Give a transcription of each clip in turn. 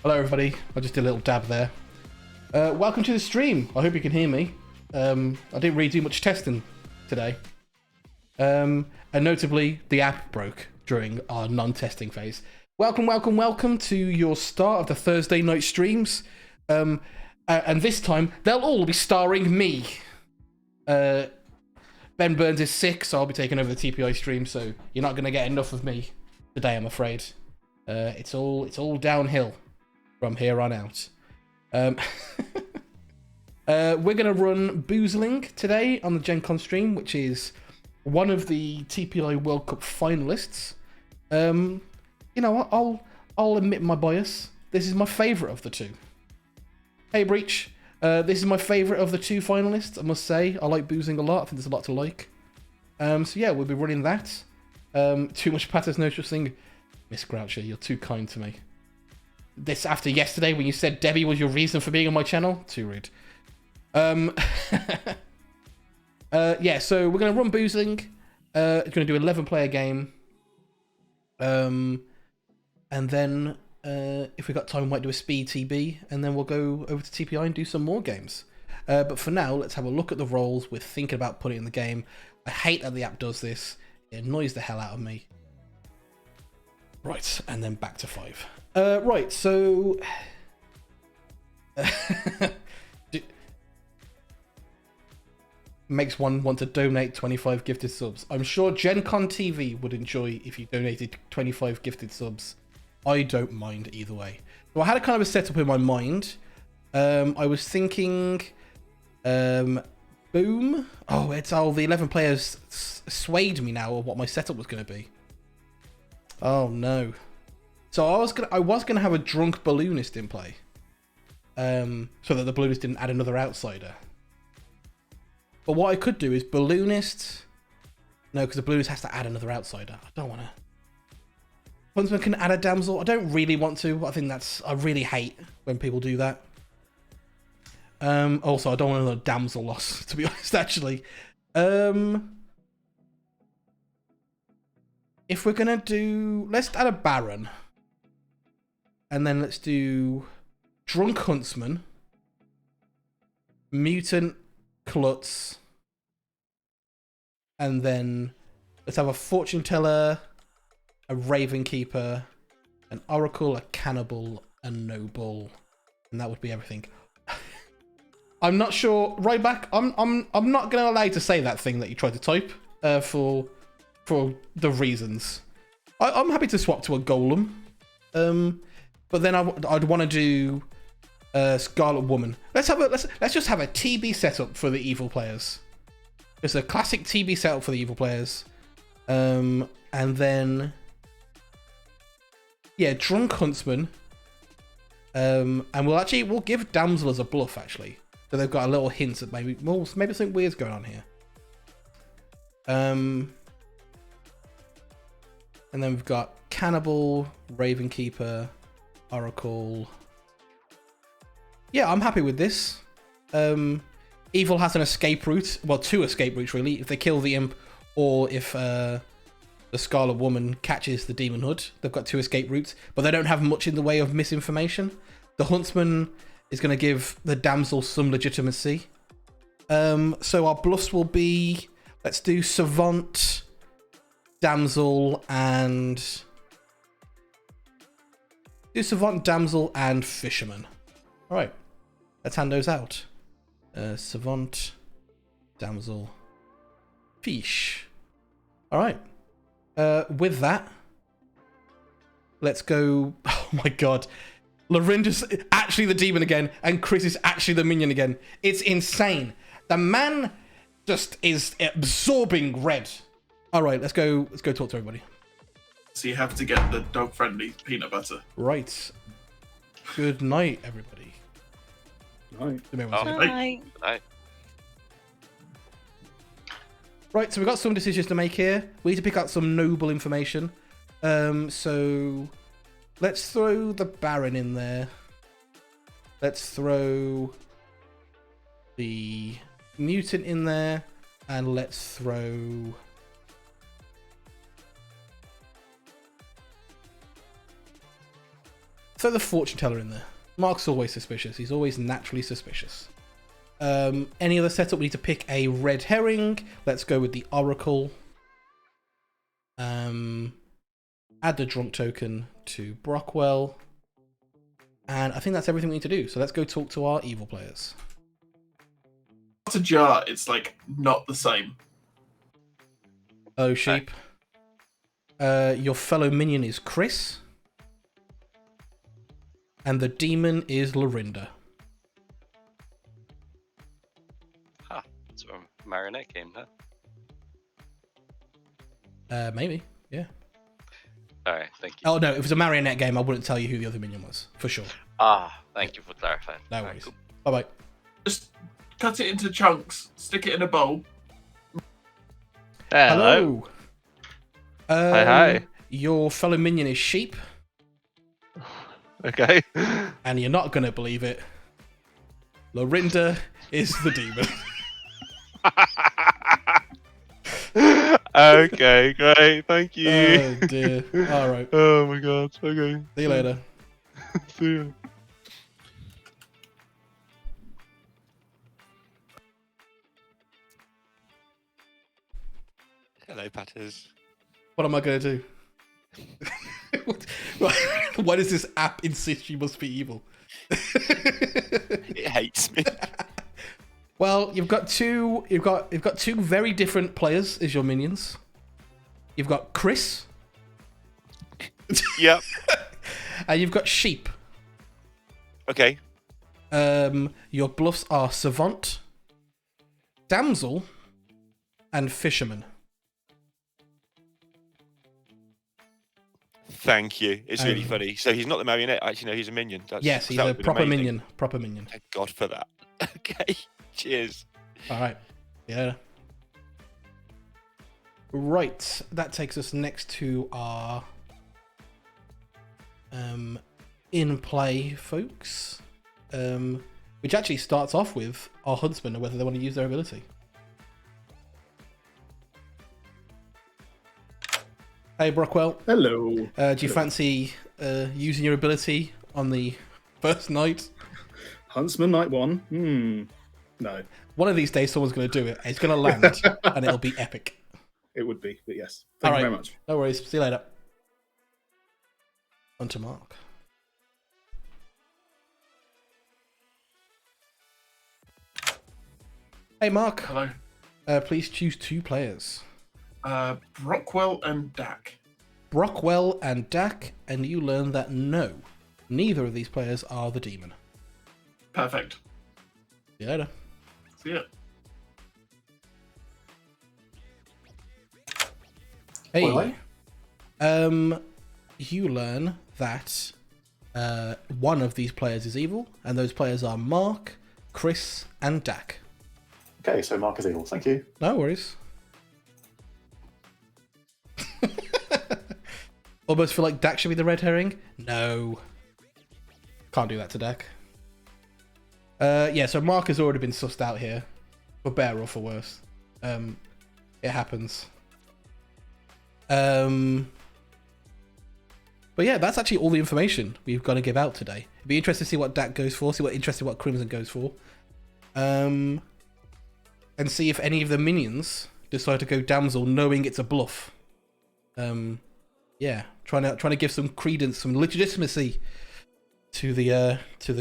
Hello everybody, I just did a little dab there. Welcome to the stream. I hope you can hear me. I didn't really do much testing today. And notably, the app broke during our non-testing phase. Welcome to your start of the Thursday night streams. And this time, they'll all be starring me. Ben Burns is sick, so I'll be taking over the TPI stream, so you're not going to get enough of me today, I'm afraid. It's all downhill from here on out. We're going to run Boozling today on the Gen Con stream, which is one of the TPI World Cup finalists. You know what? I'll admit my bias. This is my favourite of the two. Hey, Breach. This is my favourite of the two finalists, I must say. I like Boozling a lot. I think there's a lot to like. So yeah, we'll be running that. Too much Patters noticing. Miss Groucher, you're too kind to me. This after yesterday when you said Debbie was your reason for being on my channel? Too rude. Yeah, so we're going to run Boozling. We're going to do an 11-player game. And then, if we've got time, we might do a Speedy TB. And then we'll go over to TPI and do some more games. But for now, let's have a look at the roles we're thinking about putting in the game. I hate that the app does this. It annoys the hell out of me. Right, and then back to 5. Right, so... makes one want to donate 25 gifted subs. I'm sure Gen Con TV would enjoy if you donated 25 gifted subs. I don't mind either way. So I had a kind of a setup in my mind. I was thinking... boom. Oh, it's all the 11 players swayed me now of what my setup was going to be. Oh no. So I was gonna have a drunk balloonist in play. So that the balloonist didn't add another outsider. But what I could do is balloonist. No, because the balloonist has to add another outsider. I don't wanna. Huntsman can add a damsel. I don't really want to. I really hate when people do that. Also I don't want another damsel loss, to be honest, actually. If we're gonna do, let's add a Baron. And then let's do Drunk Huntsman, Mutant Klutz, and then let's have a Fortune Teller, a Raven Keeper, an Oracle, a Cannibal, a Noble, and that would be everything. I'm not sure, Ryback. I'm not gonna allow you to say that thing that you tried to type for the reasons. I'm happy to swap to a Golem. But then I'd want to do Scarlet Woman. Let's just have a TB setup for the evil players. It's a classic TB setup for the evil players. And then yeah, Drunk Huntsman. And we'll give Damsel as a bluff actually. So they've got a little hint that maybe something weird's going on here. And then we've got Cannibal, Raven Keeper, Oracle. Yeah, I'm happy with this. Evil has an escape route. Well, 2 escape routes, really. If they kill the imp or if the Scarlet Woman catches the Demon Hood. They've got 2 escape routes, but they don't have much in the way of misinformation. The Huntsman is going to give the Damsel some legitimacy. So our bluffs will be... Let's do Savant... Damsel and Fisherman. All right, let's hand those out. Savant, Damsel, Fish. All right. With that, let's go. Oh my God, Lorinda's actually the demon again, and Chris is actually the minion again. It's insane. The man just is absorbing red. All right, let's go talk to everybody. So you have to get the dog-friendly peanut butter. Right. Good night, everybody. Night. Night. Night. Right, so we've got some decisions to make here. We need to pick out some noble information. So let's throw the Baron in there. Let's throw the Mutant in there. And let's throw... throw the fortune teller in there. Mark's always suspicious. He's always naturally suspicious. Any other setup? We need to pick a red herring. Let's go with the oracle. Add the drunk token to Brockwell. And I think that's everything we need to do. So let's go talk to our evil players. It's a jar. It's like not the same. Oh, sheep. Your fellow minion is Chris. And the demon is Lorinda. Huh. It's a marionette game, huh? Maybe. Yeah. Alright, thank you. Oh, no. If it was a marionette game, I wouldn't tell you who the other minion was. For sure. Thank you for clarifying. No Alright, worries. cool. Bye-bye. Just cut it into chunks, stick it in a bowl. Hello. Hi. Your fellow minion is sheep. Okay. And you're not going to believe it. Lorinda is the demon. Okay, great. Thank you. Oh, dear. All right. Oh my god. Okay. See you later. See you. Hello, Patters. What am I going to do? Why does this app insist you must be evil? It hates me. Well, you've got two very different players as your minions. You've got Chris. Yep. And you've got sheep. Okay. Your bluffs are savant, damsel, and fisherman. Thank you. It's really funny. So he's not the marionette. Actually, no, he's a minion. Yes, he's that a would be proper amazing. minion. Proper minion. Thank God for that. Okay. Cheers. All right. Yeah. Right. That takes us next to our in play folks, which actually starts off with our huntsman and whether they want to use their ability. Hey, Brockwell. Hello. Do you fancy using your ability on the first night? Huntsman Night 1? No. One of these days, someone's going to do it. It's going to land, and it'll be epic. It would be, but yes. Thank you very much. No worries. See you later. On to Mark. Hey, Mark. Hello. Please choose two players. Brockwell and Dak. Brockwell and Dak, and you learn that no, neither of these players are the demon. Perfect. See you later. See ya. Hey. You learn that one of these players is evil, and those players are Mark, Chris, and Dak. Okay, so Mark is evil. Thank you. No worries. Almost feel like Dak should be the red herring. No. Can't do that to Dak. Yeah, so Mark has already been sussed out here. For better or for worse. It happens. But yeah, that's actually all the information we've got to give out today. It'd be interesting to see what Dak goes for, see what Crimson goes for. And see if any of the minions decide to go damsel knowing it's a bluff. Yeah, trying to give some credence, some legitimacy to the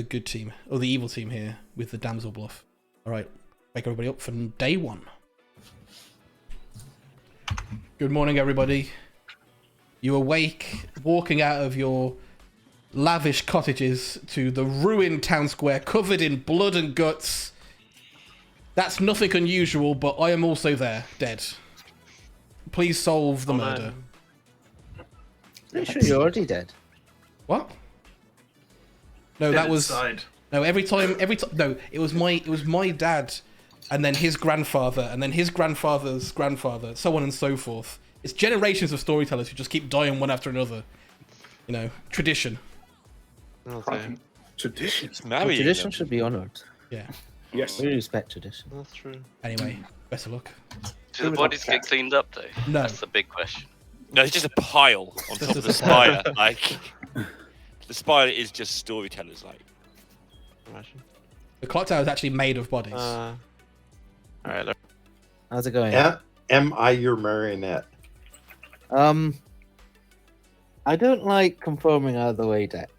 good team or the evil team here with the damsel bluff. All right, wake everybody up for day one. Good morning, everybody. You awake, walking out of your lavish cottages to the ruined town square covered in blood and guts. That's nothing unusual, but I am also there, dead. Please solve the murder. Pretty sure you're already dead. What? No, that was Inside. no. Every time. No, it was my dad, and then his grandfather, and then his grandfather's grandfather, so on and so forth. It's generations of storytellers who just keep dying one after another. You know, tradition. Okay. Tradition. It's Well, marrying tradition them. should be honoured. Yeah. Yes. We respect tradition. That's true. Anyway, best of luck. Do the bodies get cleaned up though? No. That's the big question. No, it's just a pile on top of the Just a spire. Like, the spider is just storytellers, like. Imagine. The clock tower is actually made of bodies. All right. Look. How's it going? Am I your marionette? I don't like confirming either way, Deck.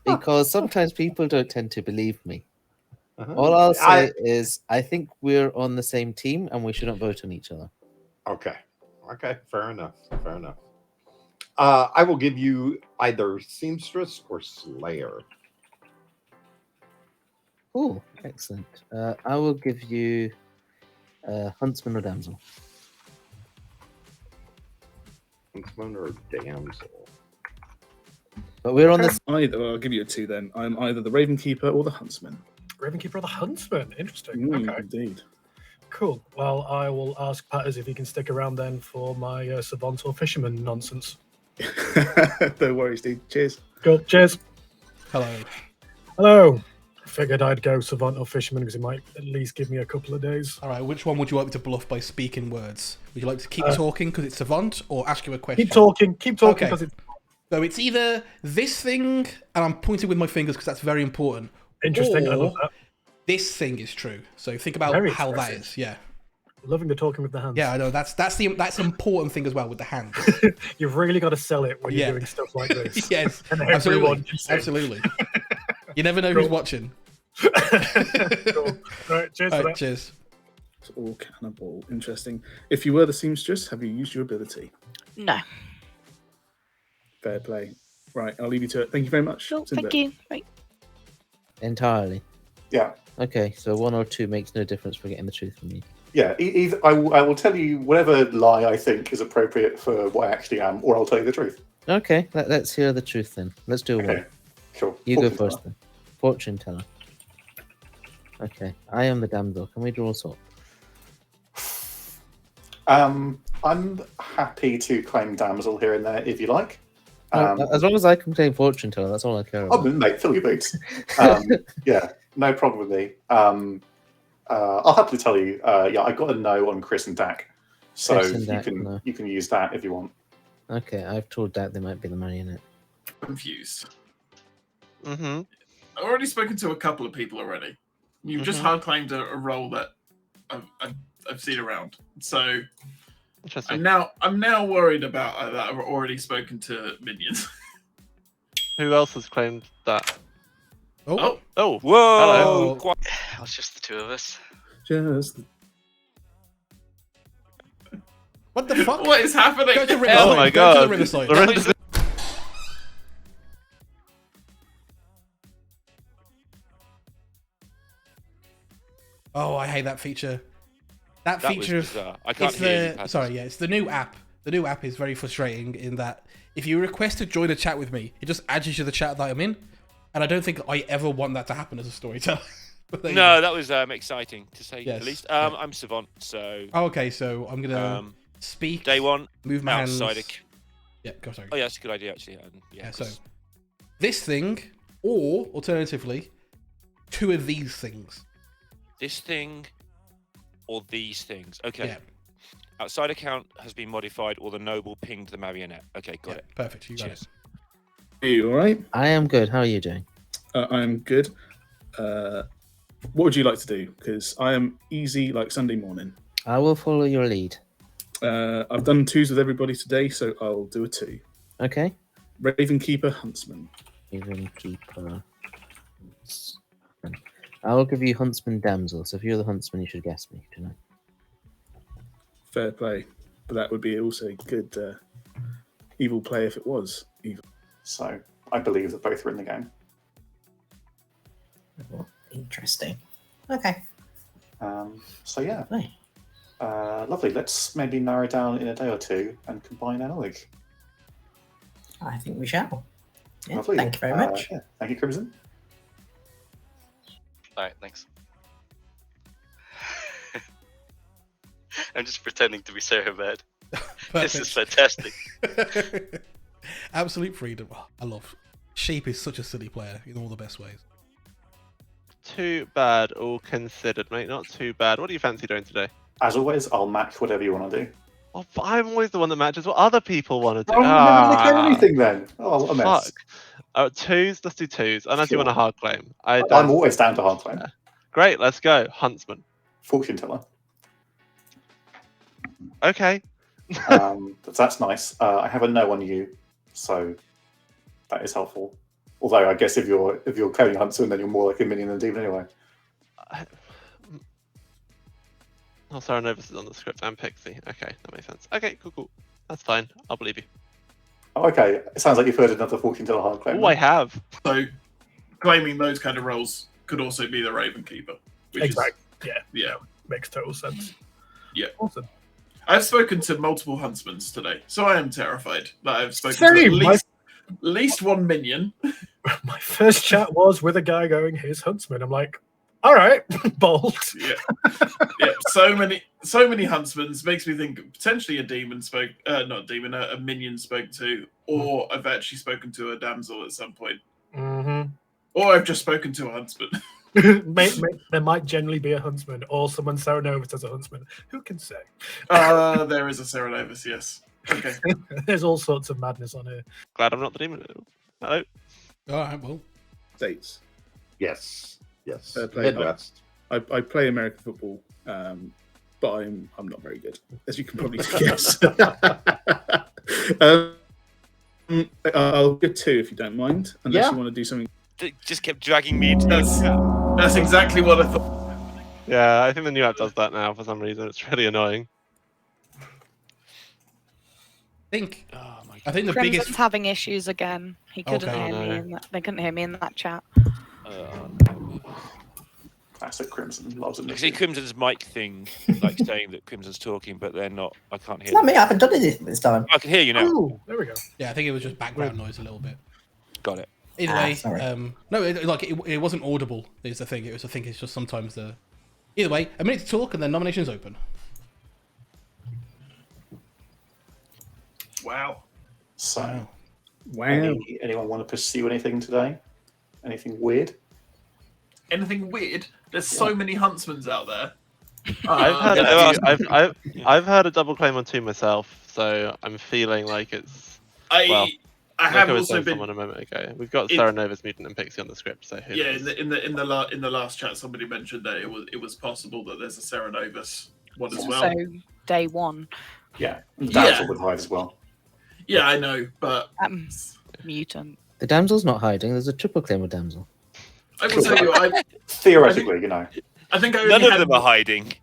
Because sometimes people don't tend to believe me. All I'll say is I think we're on the same team and we shouldn't vote on each other. Okay. Okay. Fair enough. Fair enough. I will give you either seamstress or slayer. Oh, excellent. I will give you huntsman or damsel. Huntsman or damsel. But we're on this. I'll give you a 2 then. I'm either the Raven Keeper or the Huntsman. Ravenkeeper or the Huntsman. Interesting. Okay. Indeed. Cool. Well, I will ask Patters if he can stick around then for my savant or fisherman nonsense. No worries, dude. Cheers. Cool. Cheers. Hello. Hello. I figured I'd go savant or fisherman because it might at least give me a couple of days. All right, which one would you like me to bluff by speaking words? Would you like to keep talking because it's savant, or ask you a question? Keep talking because Okay. it's So it's either this thing, and I'm pointing with my fingers because that's very important. interesting. I Or love that. this thing is true. So think about Very how that expressive. is. Yeah. Loving the talking with the hands. Yeah, I know. That's an important thing as well with the hands. You've really got to sell it when Yeah. you're doing stuff like this. Yes, And absolutely. everyone can see. Absolutely. You never know Cool. who's watching. Cool. All right. Cheers All for right, that. cheers. It's all cannibal. Interesting. If you were the seamstress, have you used your ability? No. Fair play. Right, I'll leave you to it. Thank you very much. Sure, See you in a thank bit. you. Right. Entirely. Yeah. Okay, so 1 or 2 makes no difference for getting the truth from you. Yeah, either I will tell you whatever lie I think is appropriate for what I actually am, or I'll tell you the truth. Okay, let's hear the truth then. Let's do Okay, one. sure. You go Fortune first teller. then. Fortune teller. Okay, I am the damsel. Can we draw a sword? I'm happy to claim damsel here and there if you like. As long as I can claim fortune teller, that's all I care Oh, about. mate, fill your boots. Yeah, no problem with me. I'll happily tell you. Yeah, I got a no on Chris and Dak, so Chris and Dak, no. you can use that if you want. Okay, I've told Dak they might be the marionette. Confused. Mm-hmm. I've already spoken to a couple of people already. You've just hard claimed a role that I've seen around. So Interesting. I'm now worried about that. I've already spoken to minions. Who else has claimed that? Oh. Oh. Whoa! Hello. It was just the two of us. Just What the fuck? What is happening? Go to Riverside. Oh my Go to god. the Riverside. Lorenzo's- Oh, I hate that feature. That That feature was of bizarre. I can't it's hear you, the Patterson. sorry, yeah, it's the new app. The new app is very frustrating in that if you request to join a chat with me, it just adds you to the chat that I'm in, and I don't think I ever want that to happen as a storyteller. But there you No, go. that was exciting to say Yes, the least. yeah. I'm savant, so Oh, okay, so I'm gonna speak. day one, move my hands. outside. Yeah, go sorry. Oh yeah, that's a good idea actually. Yeah, so this thing, or alternatively, 2 of these things. this thing or these things. Okay. Yeah, Outside account has been modified, or the noble pinged the marionette. Okay, got yeah, it. perfect. You got Cheers. Are you all right? I am good. How are you doing? I'm good. What would you like to do? Because I am easy like Sunday morning. I will follow your lead. I've done 2s with everybody today, so I'll do a 2. Okay. Raven Keeper, Huntsman. Even keeper. I will give you huntsman damsel. So if you're the huntsman, you should guess me tonight. Fair play. But that would be also good evil play if it was evil. So I believe that both are in the game. Oh, interesting. Okay. So yeah, Right. lovely. Let's maybe narrow down in a day or 2 and combine our knowledge. I think we shall. Yeah, Lovely. thank you very much. Yeah. Thank you, Crimson. All right, thanks. I'm just pretending to be Sarah Bad. This is fantastic. Absolute freedom. Oh, I love. Sheep is such a silly player in all the best ways. Too bad, all considered, mate. Not too bad. What do you fancy doing today? As always, I'll match whatever you want to do. Oh, but I'm always the one that matches what other people want to do. Oh, never gonna claim anything then. Oh, what a mess. Fuck. Twos, let's do twos. Unless you want a Sure. hard claim. I'm always down to hard claim. Yeah. Great, let's go. Huntsman. Fortune teller. Okay. That's nice. I have a no on you, so that is helpful. Although I guess if you're claiming Huntsman, then you're more like a minion than demon anyway. Oh, sorry, Novus is on the script and Pixie. Okay, that makes sense. Okay, cool. That's fine. I'll believe you. Oh, okay. It sounds like you've heard another Fortune teller hard claim. Oh, I have. So, claiming those kind of roles could also be the Raven Keeper. Exactly. Yeah. Makes total sense. Yeah. Awesome. I've spoken to multiple Huntsmen today, so I am terrified that I've spoken Same. to at least one minion. My first chat was with a guy going, "Here's Huntsman." I'm like, all right, bold. Yeah. So many Huntsmen makes me think potentially a demon spoke, not a demon, a minion spoke to, or I've actually spoken to a damsel at some point, or I've just spoken to a Huntsman. There might generally be a Huntsman, or someone Serenovus as a Huntsman. Who can say? There is a Serenovus, yes. Okay. There's all sorts of madness on here. Glad I'm not the demon. Hello. All right, well. States. Yes. Midwest. I play American football, but I'm not very good, as you can probably guess. I'll go 2 if you don't mind, unless you want to do something. Just kept dragging me into That's exactly what I thought. Yeah, I think the new app does that now for some reason. It's really annoying. I think the Crimson's biggest having issues again. He couldn't Okay. hear me. They couldn't hear me in that chat. Classic Crimson. Loves it. See Crimson's mic thing, like saying that Crimson's talking, but they're not. I can't hear. It's not them. me. I haven't done anything this time. I can hear you now. Oh, there we go. Yeah, I think it was just background noise a little bit. Got it. Either way, sorry. no, it wasn't audible. Is the thing. It was the thing. It's just sometimes the. Either way, a minute to talk, and then nominations open. Wow. So, wow. Anyone want to pursue anything today? Anything weird? Anything weird? There's so many Huntsmans out there. I've heard a double claim on 2 myself, so I'm feeling like it's. I have was also saying been someone a moment ago. We've got Serenovus, Mutant, and Pixie on the script. So who knows? in the last chat, somebody mentioned that it was possible that there's a Serenovus one as well. So day one. Yeah, Damsel would hide as well. Yeah, I know, but Mutant. The damsel's not hiding. There's a triple claim with damsel. I will tell you, theoretically, you know. I think None of them are hiding.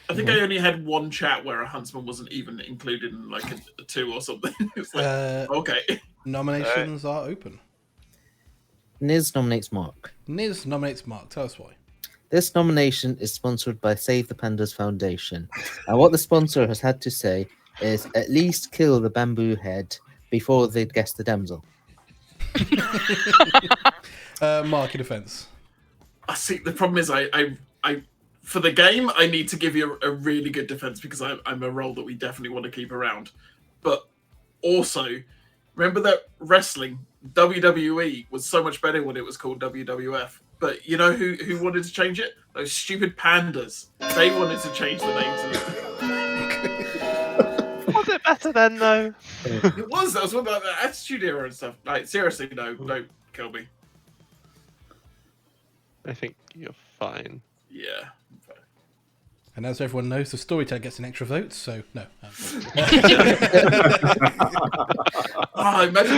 I think I only had one chat where a Huntsman wasn't even included in like a 2 or something. It's like, okay. Nominations are open. Niz nominates Mark. Niz nominates Mark. Tell us why. This nomination is sponsored by Save the Pandas Foundation. And what the sponsor has had to say is at least kill the bamboo head before they'd guess the damsel. Mark, in defense. I see. The problem is, I for the game, I need to give you a really good defense because I'm a role that we definitely want to keep around. But also, remember that wrestling, WWE, was so much better when it was called WWF. But you know who wanted to change it? Those stupid pandas. They wanted to change the name to it. Was it better then, though? It was. That was one about the Attitude Era and stuff. Like, seriously, no, don't kill me. I think you're fine. Yeah. And as everyone knows, the storyteller gets an extra vote, so no. Imagine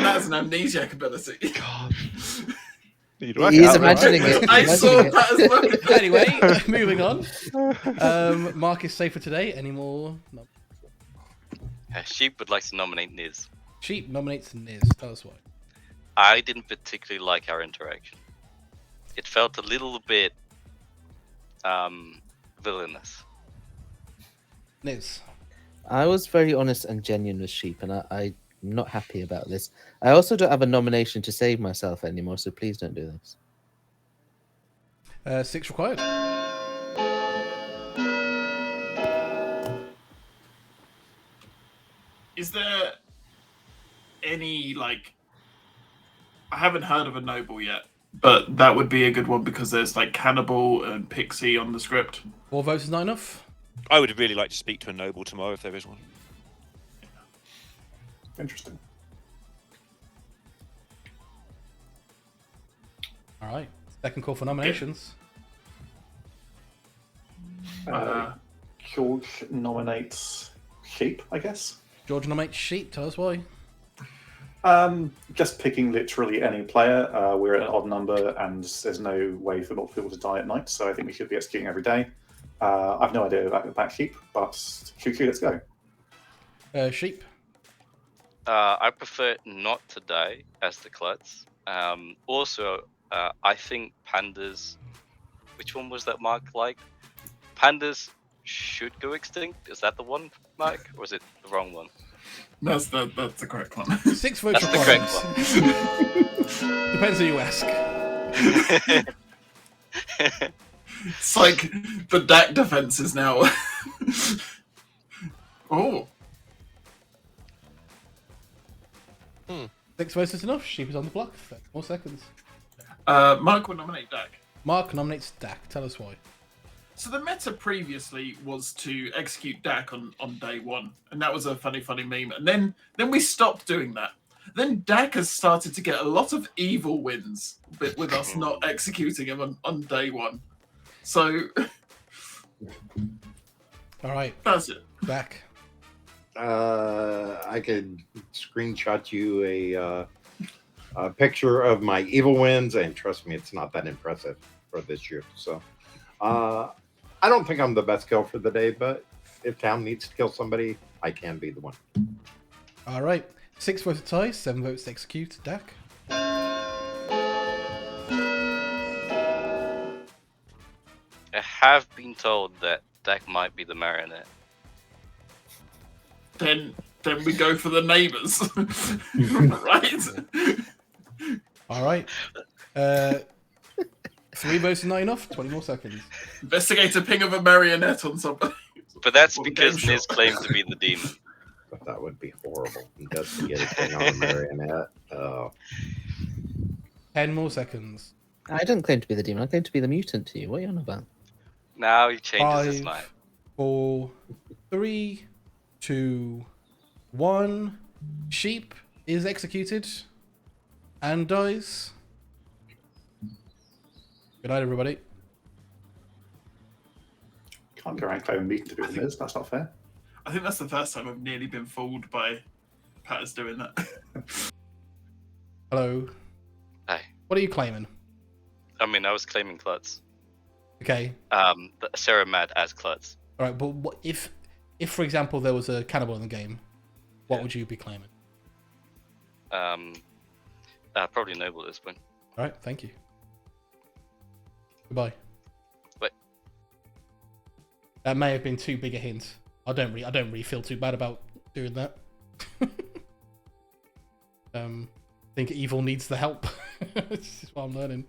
that as an amnesiac ability. God. He is imagining it. I saw that as well. Anyway, moving on. Mark is safe for today. Any more? No. Sheep would like to nominate Niz. Sheep nominates Niz. Tell us why. I didn't particularly like our interaction. It felt a little bit villainous. Niz. I was very honest and genuine with Sheep, and I'm not happy about this. I also don't have a nomination to save myself anymore, so please don't do this. 6 required. Is there any, like, I haven't heard of a noble yet, but that would be a good one because there's like Cannibal and Pixie on the script. 4 votes is not enough? I would really like to speak to a noble tomorrow if there is one. Interesting. All right. Second call for nominations. George nominates sheep, I guess. George nominates sheep. Tell us why. Just picking literally any player. We're at an odd number, and there's no way for multiple people to die at night, so I think we should be executing every day. I've no idea about sheep, but let's go. Sheep. I prefer not to die as the klutz. Also, I think pandas. Which one was that Mark liked? Pandas should go extinct. Is that the one, Mark, or is it the wrong one? That's the correct one. 6 votes That's the correct one. Depends who you ask. It's like the Dak defense is now. Oh. 6 votes is enough. Sheep is on the block. 30 more seconds. Mark will nominate Dak. Mark nominates Dak. Tell us why. So the meta previously was to execute Dak on day one, and that was a funny meme. And then we stopped doing that. Then Dak has started to get a lot of evil wins with us not executing him on day one. So, all right, that's it. Dak. I could screenshot you a picture of my evil wins, and trust me, it's not that impressive for this year. So, I don't think I'm the best kill for the day, but if town needs to kill somebody, I can be the one. All right, 6 votes to tie, 7 votes to execute. Dak. I have been told that Dak might be the marionette. Then we go for the neighbors, right? All right. 3 votes is not enough. 20 more seconds. Investigate a ping of a marionette on somebody. But that's because Niz claimed to be the demon. But that would be horrible. Investigate a thing on a marionette. Oh. 10 more seconds. I didn't claim to be the demon. I claimed to be the mutant to you. What are you on about? Now he changes his 5, mind. 4, 3, 2, 1. Sheep is executed and dies. Good night, everybody. Can't go around claiming meeting to be the Miz. That's not fair. I think that's the first time I've nearly been fooled by Patters doing that. Hello. Hi. What are you claiming? I mean, I was claiming klutz. Okay. Sarah Mad as klutz. All right, but what if for example there was a cannibal in the game? What would you be claiming? Probably noble at this point. All right, thank you. Goodbye. Wait. That may have been too big a hint. I don't really feel too bad about doing that. I think evil needs the help. This is what I'm learning.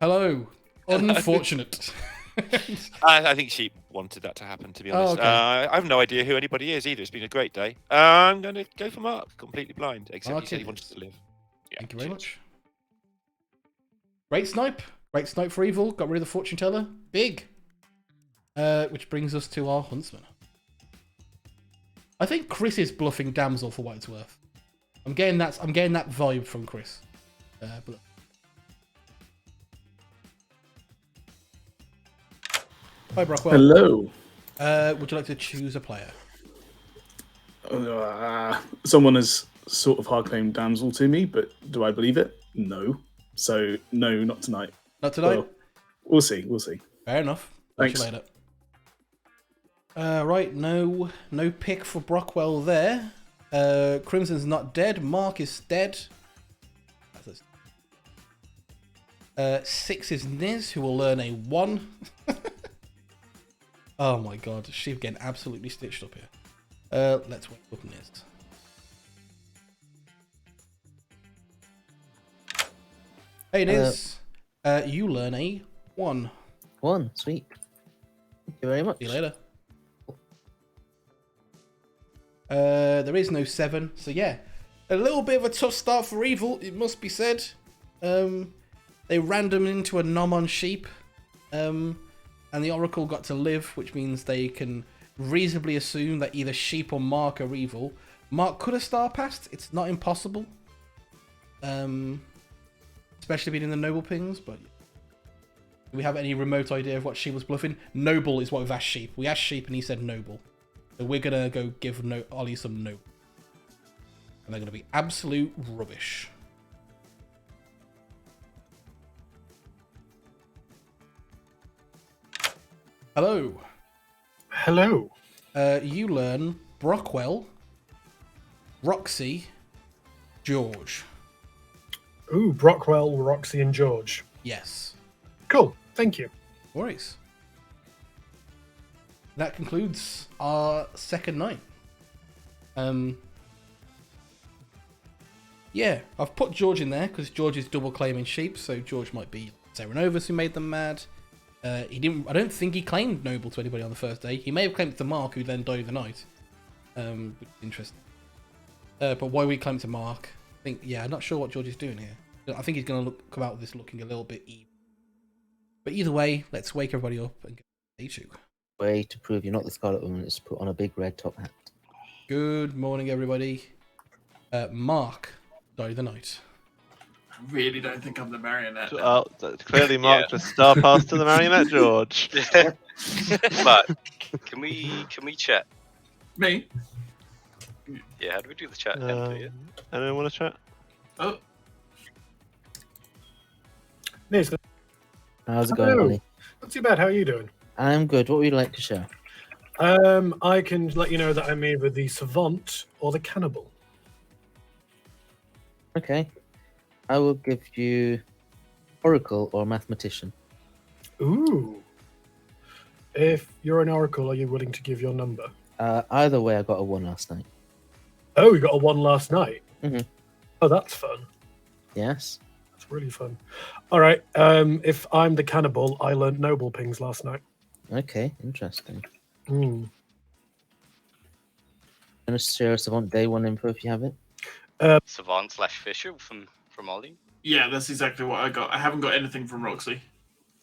Hello. Unfortunate. I think Sheep wanted that to happen, to be honest. okay. I have no idea who anybody is either. It's been a great day. I'm going to go for Mark, completely blind, except he said he wanted to live. Yeah, Thank you very much. Great snipe. Great snipe for evil. Got rid of the fortune teller. Big. Which brings us to our huntsman. I think Chris is bluffing damsel for what it's worth. I'm getting that vibe from Chris. But... Hi, Brockwell. Hello. Would you like to choose a player? Someone has sort of hard claimed damsel to me, but do I believe it? No. So no, not tonight. Not tonight? Well, we'll see. We'll see. Fair enough. Thanks. Catch you later. Right, no pick for Brockwell there. Crimson's not dead. Mark is dead. 6 is Niz, who will learn a 1. Oh my god, she's getting absolutely stitched up here. Let's wait up Niz. Hey Niz, you learn a 1. 1, sweet. Thank you very much. See you later. There is no 7, so yeah. A little bit of a tough start for evil, it must be said. They random into a nom on sheep. And the Oracle got to live, which means they can reasonably assume that either Sheep or Mark are evil. Mark could have star passed. It's not impossible. Especially being in the Noble pings, but do we have any remote idea of what she was bluffing? Noble is what we've asked Sheep. We asked Sheep and he said Noble. So we're going to go give Ollie some Noble. And they're going to be absolute rubbish. Hello. Hello. You learn Brockwell, Roxy, George. Ooh, Brockwell, Roxy, and George. Yes. Cool. Thank you. No worries. That concludes our second night. Yeah, I've put George in there because George is double claiming Sheep, so George might be Serenovus who made them mad. He didn't. I don't think he claimed Noble to anybody on the first day. He may have claimed it to Mark, who then died the night. Which is interesting. But why we claim to Mark? I think, yeah, I'm not sure what George is doing here. I think he's going to come out with this looking a little bit evil. But either way, let's wake everybody up and go to day 2. Way to prove you're not the Scarlet Woman is to put on a big red top hat. Good morning, everybody. Mark died the night. I really don't think I'm the marionette. Clearly, Mark just star passed to the marionette, George. But can we chat? Me? Yeah, how do we do the chat? Anyone want to chat? Oh. Nathan. How's it going, Hello. Ollie? Not too bad. How are you doing? I'm good. What would you like to share? I can let you know that I'm either the savant or the cannibal. Okay. I will give you Oracle or Mathematician. Ooh. If you're an oracle, are you willing to give your number? Either way, I got a 1 last night. Oh, you got a 1 last night? Mhm. Oh, that's fun. Yes. That's really fun. All right. If I'm the cannibal, I learned Noble pings last night. Okay, interesting. Mm. Gonna share Savant Day 1 info if you have it. Savant / Fisher from Ollie. Yeah, that's exactly what I got. I haven't got anything from Roxy.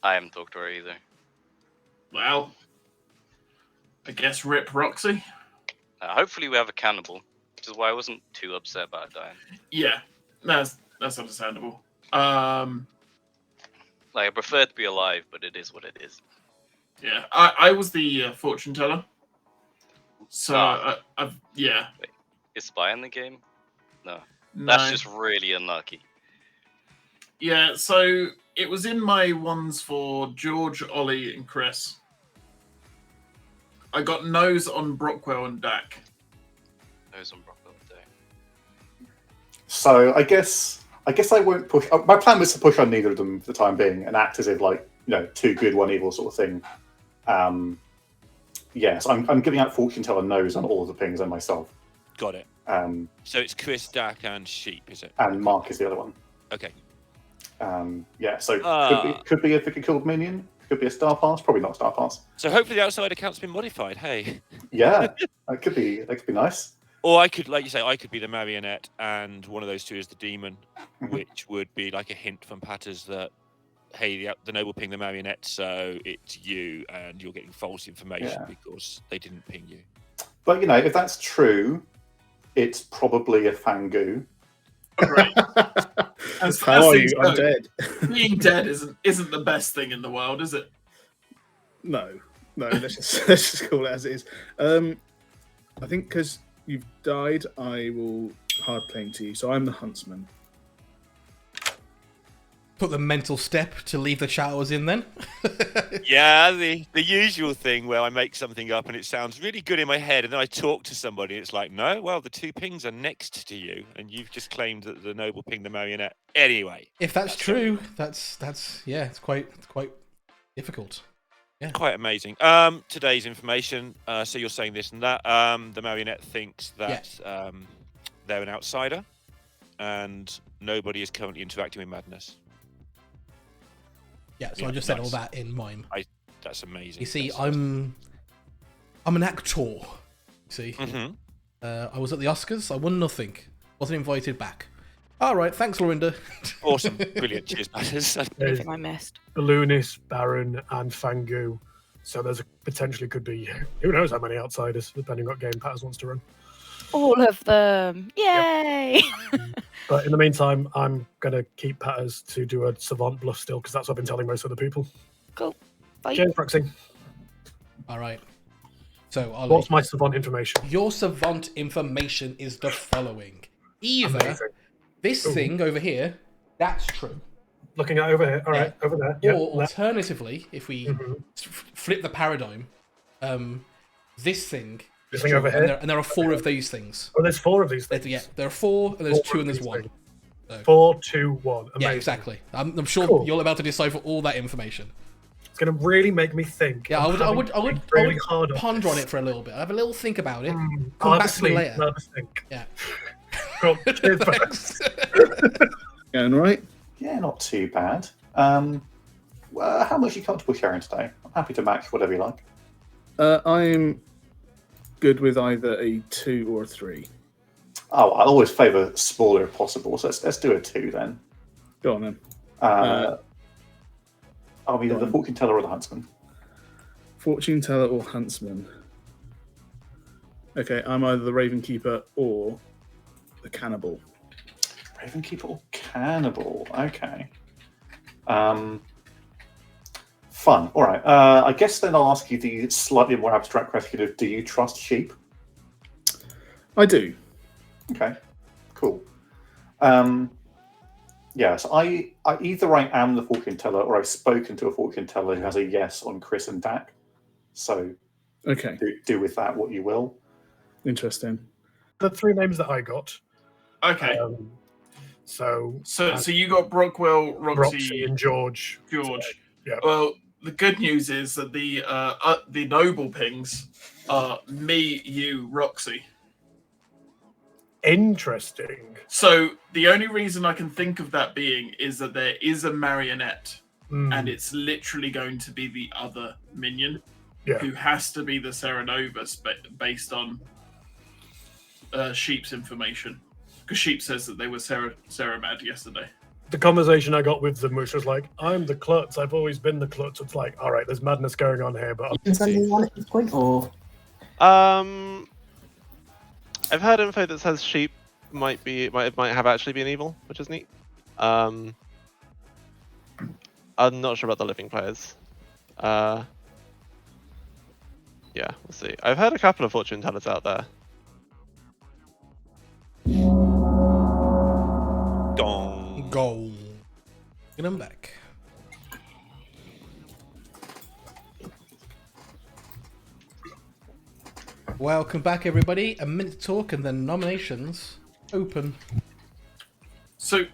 I haven't talked to her either. Well, I guess rip Roxy. Hopefully we have a cannibal, which is why I wasn't too upset about dying. Yeah, that's understandable. Like, I prefer to be alive, but it is what it is. Yeah, I was the fortune teller. So I've yeah. Wait, is Spy in the game? No. No. That's just really unlucky. Yeah, so it was in my ones for George, Ollie, and Chris. I got nose on Brockwell and Dak. Nose on Brockwell and Dak. So I guess I won't push. My plan was to push on neither of them for the time being and act as if, like, 2 good, 1 evil sort of thing. Yes, I'm giving out fortune teller nose on all of the pings and myself. Got it. So it's Chris, Dak, and Sheep, is it? And Mark is the other one. Okay. Yeah, so could be a Vicar killed minion. Could be a star pass. Probably not a star pass. So hopefully the outside account's been modified. Hey. Yeah, that could be nice. Or I could, like you say, I could be the marionette, and one of those 2 is the demon, which would be like a hint from Patters that, hey, the noble ping the marionette, so it's you, and you're getting false information because they didn't ping you. But if that's true, it's probably a Fangu. Right. How are you? I'm dead. Being dead isn't the best thing in the world, is it? No. Let's just call it as it is. I think because you've died, I will hard claim to you. So I'm the huntsman. Put the mental step to leave the chat I was in then. Yeah, the usual thing where I make something up and it sounds really good in my head, and then I talk to somebody and it's like, no, well, the 2 pings are next to you, and you've just claimed that the noble pinged the marionette. Anyway, if that's true, that's yeah, it's quite difficult. Yeah. Quite amazing. Today's information. So you're saying this and that. The marionette thinks that they're an outsider, and nobody is currently interacting with madness. Yeah, so I just said all that in mime. That's amazing. You see, I'm an actor. You see, Mm-hmm. I was at the Oscars. I won nothing. Wasn't invited back. All right, thanks, Lorinda. Awesome, brilliant. Cheers, Patters. Anything I missed. Balloonist, Baron, and Fangu. So there's potentially could be who knows how many outsiders, depending on what game Patters wants to run. All of them. Yay! But in the meantime, I'm gonna keep Patters to do a savant bluff still, because that's what I've been telling most of the people. Cool. Bye. James Proxy, All right. So, Ollie, what's my savant information? your savant information is the following. Either Amazing. this Ooh. thing over here, that's true. Looking at over here. All right, over there. Or Yep, left. alternatively, if we flip the paradigm, this thing. This is thing true, over and here? there are 4 of these things. Oh, there's 4 of these things. Yeah, there are 4, and there's 2, Four and of there's these 1. things. So, 4, 2, 1. Amazing. yeah, exactly. I'm sure Cool. you're about to decipher all that information. It's going to really make me think. Yeah, I would really hard ponder on it for a little bit. Have a little think about it. I'll Come have back a to me sleep, later. I'll have a think. Yeah. Cool. Cheers, Thanks. Going right? Yeah, not too bad. How much are you comfortable sharing today? I'm happy to match whatever you like. I'm good with either a 2 or a 3. Oh, I always favour smaller if possible, so let's do a 2 then. Go on then. I'll be the fortune teller or the huntsman. Fortune teller or huntsman. Okay, I'm either the Raven Keeper or the cannibal. Raven Keeper or cannibal? Okay. Fun. All right. I guess then I'll ask you the slightly more abstract question of: do you trust sheep? I do. Okay. Cool. Yes, I either I am the fortune teller or I've spoken to a fortune teller who has a yes on Chris and Dak. So, okay, do with that what you will. Interesting. The 3 names that I got. Okay. So you got Brockwell, Roxy and George. Yeah. Well, the good news is that the noble pings are me, you, Roxy. Interesting. So the only reason I can think of that being is that there is a marionette, and it's literally going to be the other minion, who has to be the Serenova based on Sheep's information, because Sheep says that they were Seramad yesterday. The conversation I got with them, which was like, "I'm the klutz. I've always been the klutz." It's like, all right, there's madness going on here, but You can send me one at this point, or I've heard info that says Sheep might have actually been evil, which is neat. I'm not sure about the living players. Yeah, we'll see. I've heard a couple of fortune tellers out there. Gong. Go. Get him back. Welcome back, everybody. A minute to talk and then nominations open. So,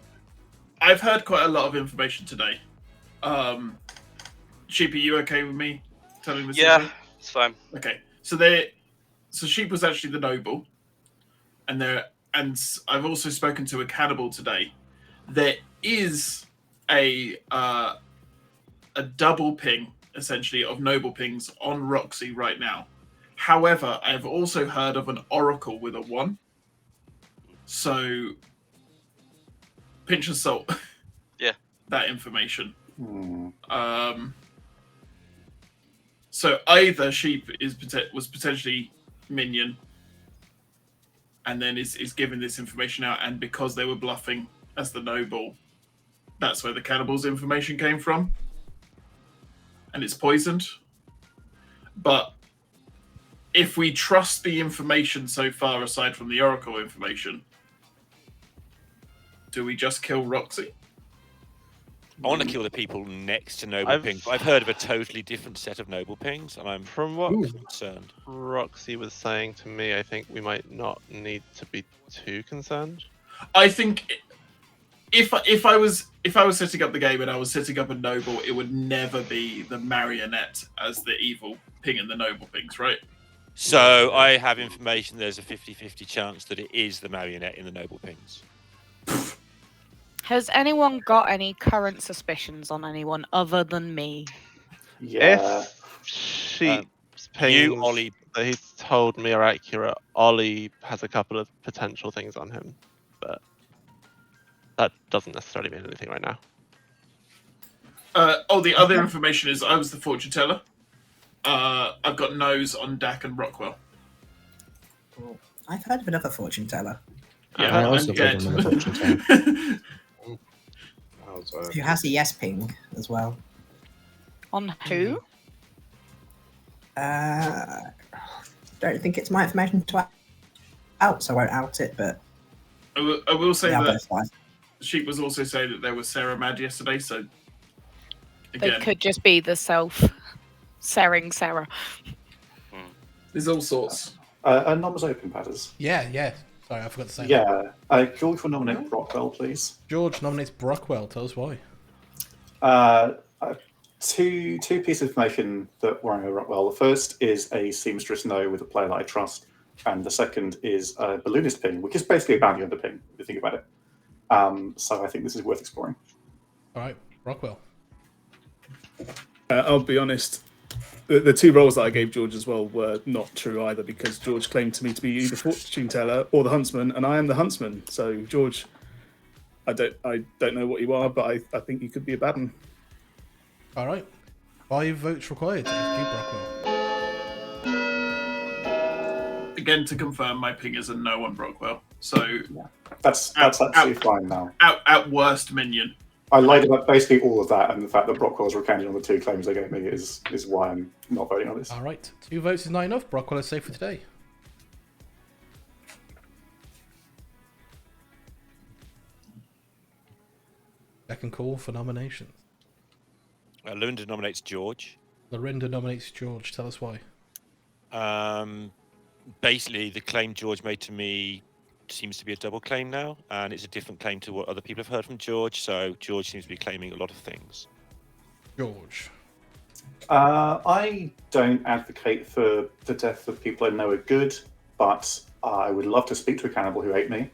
I've heard quite a lot of information today. Sheep, are you okay with me telling this? Yeah, it's fine. Okay. So Sheep was actually the noble, and I've also spoken to a cannibal today. There is a double ping essentially of noble pings on Roxy right now. However, I've also heard of an oracle with a 1. So, pinch of salt. Yeah. That information. So either Sheep was potentially minion, and then is giving this information out, and because they were bluffing as the noble, that's where the cannibal's information came from, and it's poisoned. But if we trust the information so far, aside from the oracle information, do we just kill Roxy? I want to kill the people next to noble pings. I've heard of a totally different set of noble pings, and I'm From what concerned. Roxy was saying to me, I think we might not need to be too concerned. I think if I was setting up the game and I was setting up a noble, it would never be the marionette as the evil ping and the noble pings, right? So I have information there's a 50-50 chance that it is the marionette in the noble pings. Has anyone got any current suspicions on anyone other than me? Yeah. If Sheep's you, pings Ollie, that he's told me are accurate, Ollie has a couple of potential things on him, but that doesn't necessarily mean anything right now. The other information is I was the fortune teller. I've got Nose on Dak and Rockwell. I've heard of another fortune teller. Yeah, I I'm also dead. put another fortune teller. Who has a yes ping as well. On who? Don't think it's my information to out, so I won't out it, but I will say they are that both live. Sheep was also saying that there was Sarah Mad yesterday, so They again, could just be the self-serring Sarah. there's all sorts. Noms open, Patters. Yeah. Sorry, I forgot to say that. Yeah. George will nominate Brockwell, please. George nominates Brockwell. Tell us why. Two pieces of information that worry me Rockwell. The first is a seamstress no with a player that I trust, and the second is a balloonist ping, which is basically a bounty under ping, if you think about it. So I think this is worth exploring. All right, Rockwell. I'll be honest. The two roles that I gave George as well were not true either, because George claimed to me to be either fortune teller or the huntsman, and I am the huntsman. So George, I don't know what you are, but I think you could be a bad one. All right, 5 votes required to execute Brockwell. Again, to confirm, my ping is a no on Brockwell. So That's absolutely fine now. At worst, minion. I lied about basically all of that, and the fact that Brockwell's recanted on the 2 claims they gave me is why I'm not voting on this. All right, 2 votes is not enough. Brockwell is safe for today. Second call for nominations. Lorinda nominates George. Lorinda nominates George. Tell us why. Basically, the claim George made to me seems to be a double claim now, and it's a different claim to what other people have heard from George. So George seems to be claiming a lot of things. George. I don't advocate for the death of people I know are good, but I would love to speak to a cannibal who ate me.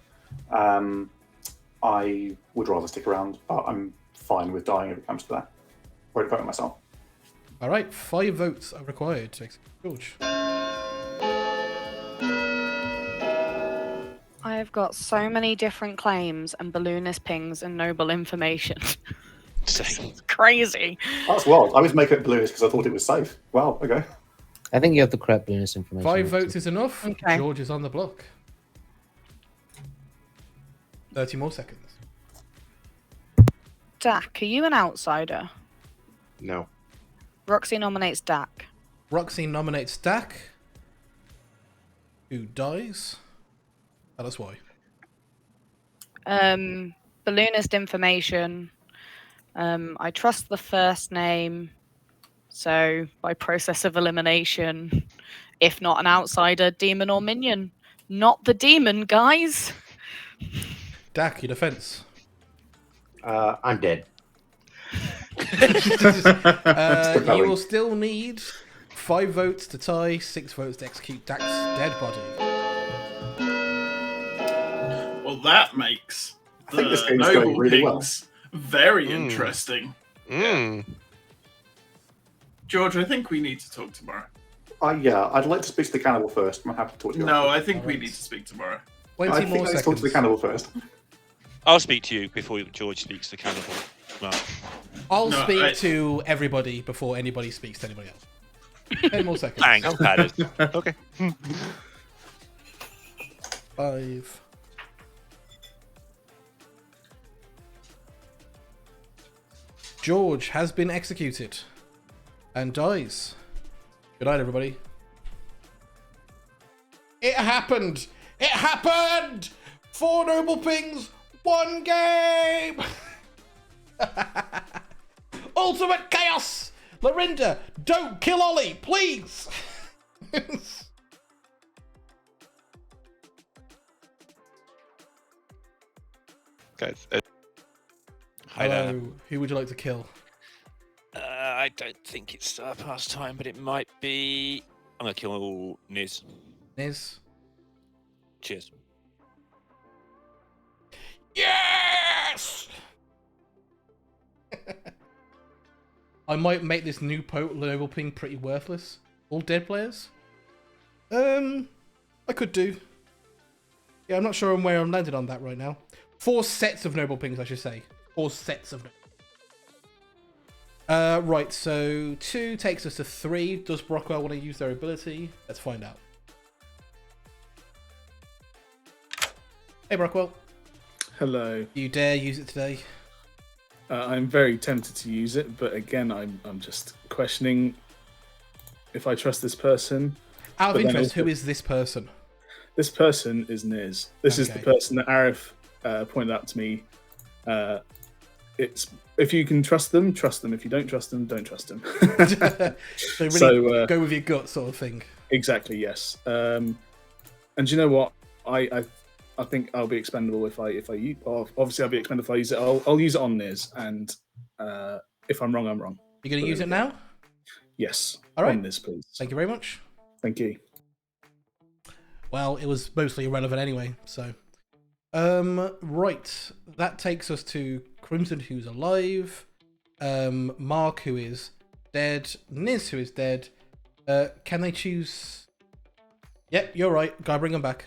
I would rather stick around, but I'm fine with dying if it comes to that. Or to vote myself. All right, 5 votes are required to execute George. I've got so many different claims and balloonist pings and noble information. It's crazy. That's wild. I was making it balloonist because I thought it was safe. Wow, okay. I think you have the correct bonus information. 5 votes is enough. Okay. George is on the block. 30 more seconds. Dak, are you an outsider? No. Roxy nominates Dak. Roxy nominates Dak, who dies. Tell us why. Balloonist information. I trust the first name, so by process of elimination, if not an outsider, demon or minion. Not the demon, guys. Dak, your defense. I'm dead. You will still need 5 votes to tie, 6 votes to execute Dak's dead body. Well, that makes I think this the game's going noble really well. pings very interesting. George, I think we need to talk tomorrow. Yeah, I'd like to speak to the cannibal first. I'm happy to talk to you. No, I think we need to speak tomorrow. 20 I more think I need to talk seconds. to the cannibal first. I'll speak to you before George speaks to cannibal. Mark. I'll No, speak I- to everybody before anybody speaks to anybody else. 10 more seconds. Thanks, Padders. Okay. 5. George has been executed and dies. Good night, everybody. It happened! It happened! 4 noble pings, 1 game! Ultimate chaos! Lorinda, don't kill Ollie, please! Guys, Hello, who would you like to kill? I don't think it's past time, but it might be. I'm gonna kill Niz. Niz? Cheers. Yes! I might make this new noble ping pretty worthless. All dead players? I could do. Yeah, I'm not sure on where I'm landed on that right now. 4 sets of noble pings, I should say. 4 sets of. Right, so 2 takes us to 3. Does Brockwell want to use their ability? Let's find out. Hey, Brockwell. Hello. You dare use it today? I'm very tempted to use it, but again, I'm just questioning if I trust this person. Out of But then interest, also- who is this person? This person is Niz. This is the Okay. person that Arif pointed out to me. It's if you can trust them, trust them. If you don't trust them, don't trust them. So really So, go with your gut sort of thing. Exactly, yes. And you know what? I think I'll be expendable if I use. Obviously, I'll be expendable if I use it. I'll use it on Niz, and if I'm wrong, I'm wrong. You're going to use it now? Yes. All right. On Niz, please. Thank you very much. Thank you. Well, it was mostly irrelevant anyway, so. Right. That takes us to Crimson, who's alive. Mark, who is dead. Niz, who is dead. Can they choose? Yep, you're right. Gotta bring them back.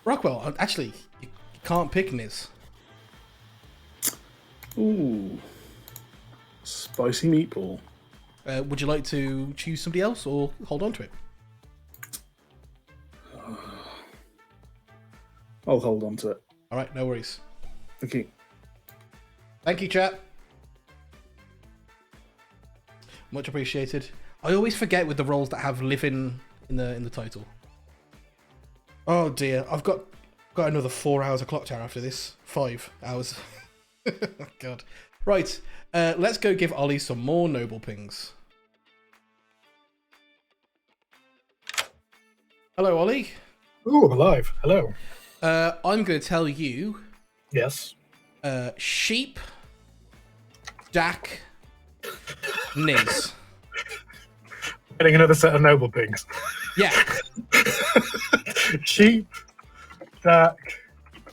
Rockwell, actually, you can't pick Niz. Ooh. Spicy meatball. Would you like to choose somebody else or hold on to it? I'll hold on to it. All right, no worries. Thank you. Thank you, chat. Much appreciated. I always forget with the roles that have live in the title. Oh dear, I've got another 4 hours of Clocktower after this. 5 hours. God. Right, let's go give Ollie some more noble pings. Hello, Ollie. Ooh, I'm alive. Hello. I'm going to tell you. Yes. Sheep, Dak, Niz. Getting another set of noble pings. Yeah. Sheep, Dak,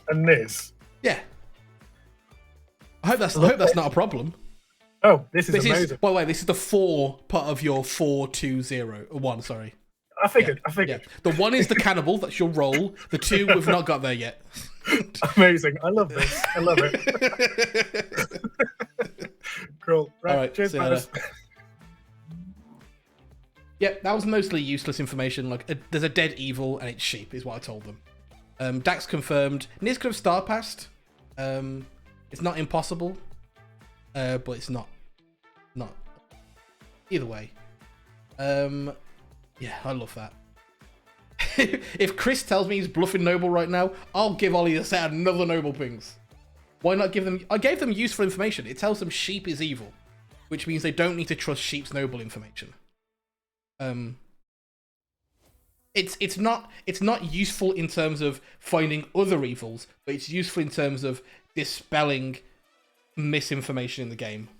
and Niz. Yeah. I hope that's not a problem. Oh, this is amazing. By the way, this is the 4 part of your 4-2-0-1. Sorry. I figured. Yeah. The 1 is the cannibal. That's your roll. The 2 we've not got there yet. Amazing. I love this. I love it. Cool. Right. All right. Cheers, See you brothers. later. Yep, that was mostly useless information. Like, there's a dead evil and it's sheep, is what I told them. Dax confirmed. Niz could have star passed. It's not impossible, but it's not. Either way. Yeah, I love that. If Chris tells me he's bluffing noble right now, I'll give Ollie a set of another noble pings. Why not give them? I gave them useful information. It tells them sheep is evil, which means they don't need to trust sheep's noble information. It's not useful in terms of finding other evils, but it's useful in terms of dispelling misinformation in the game.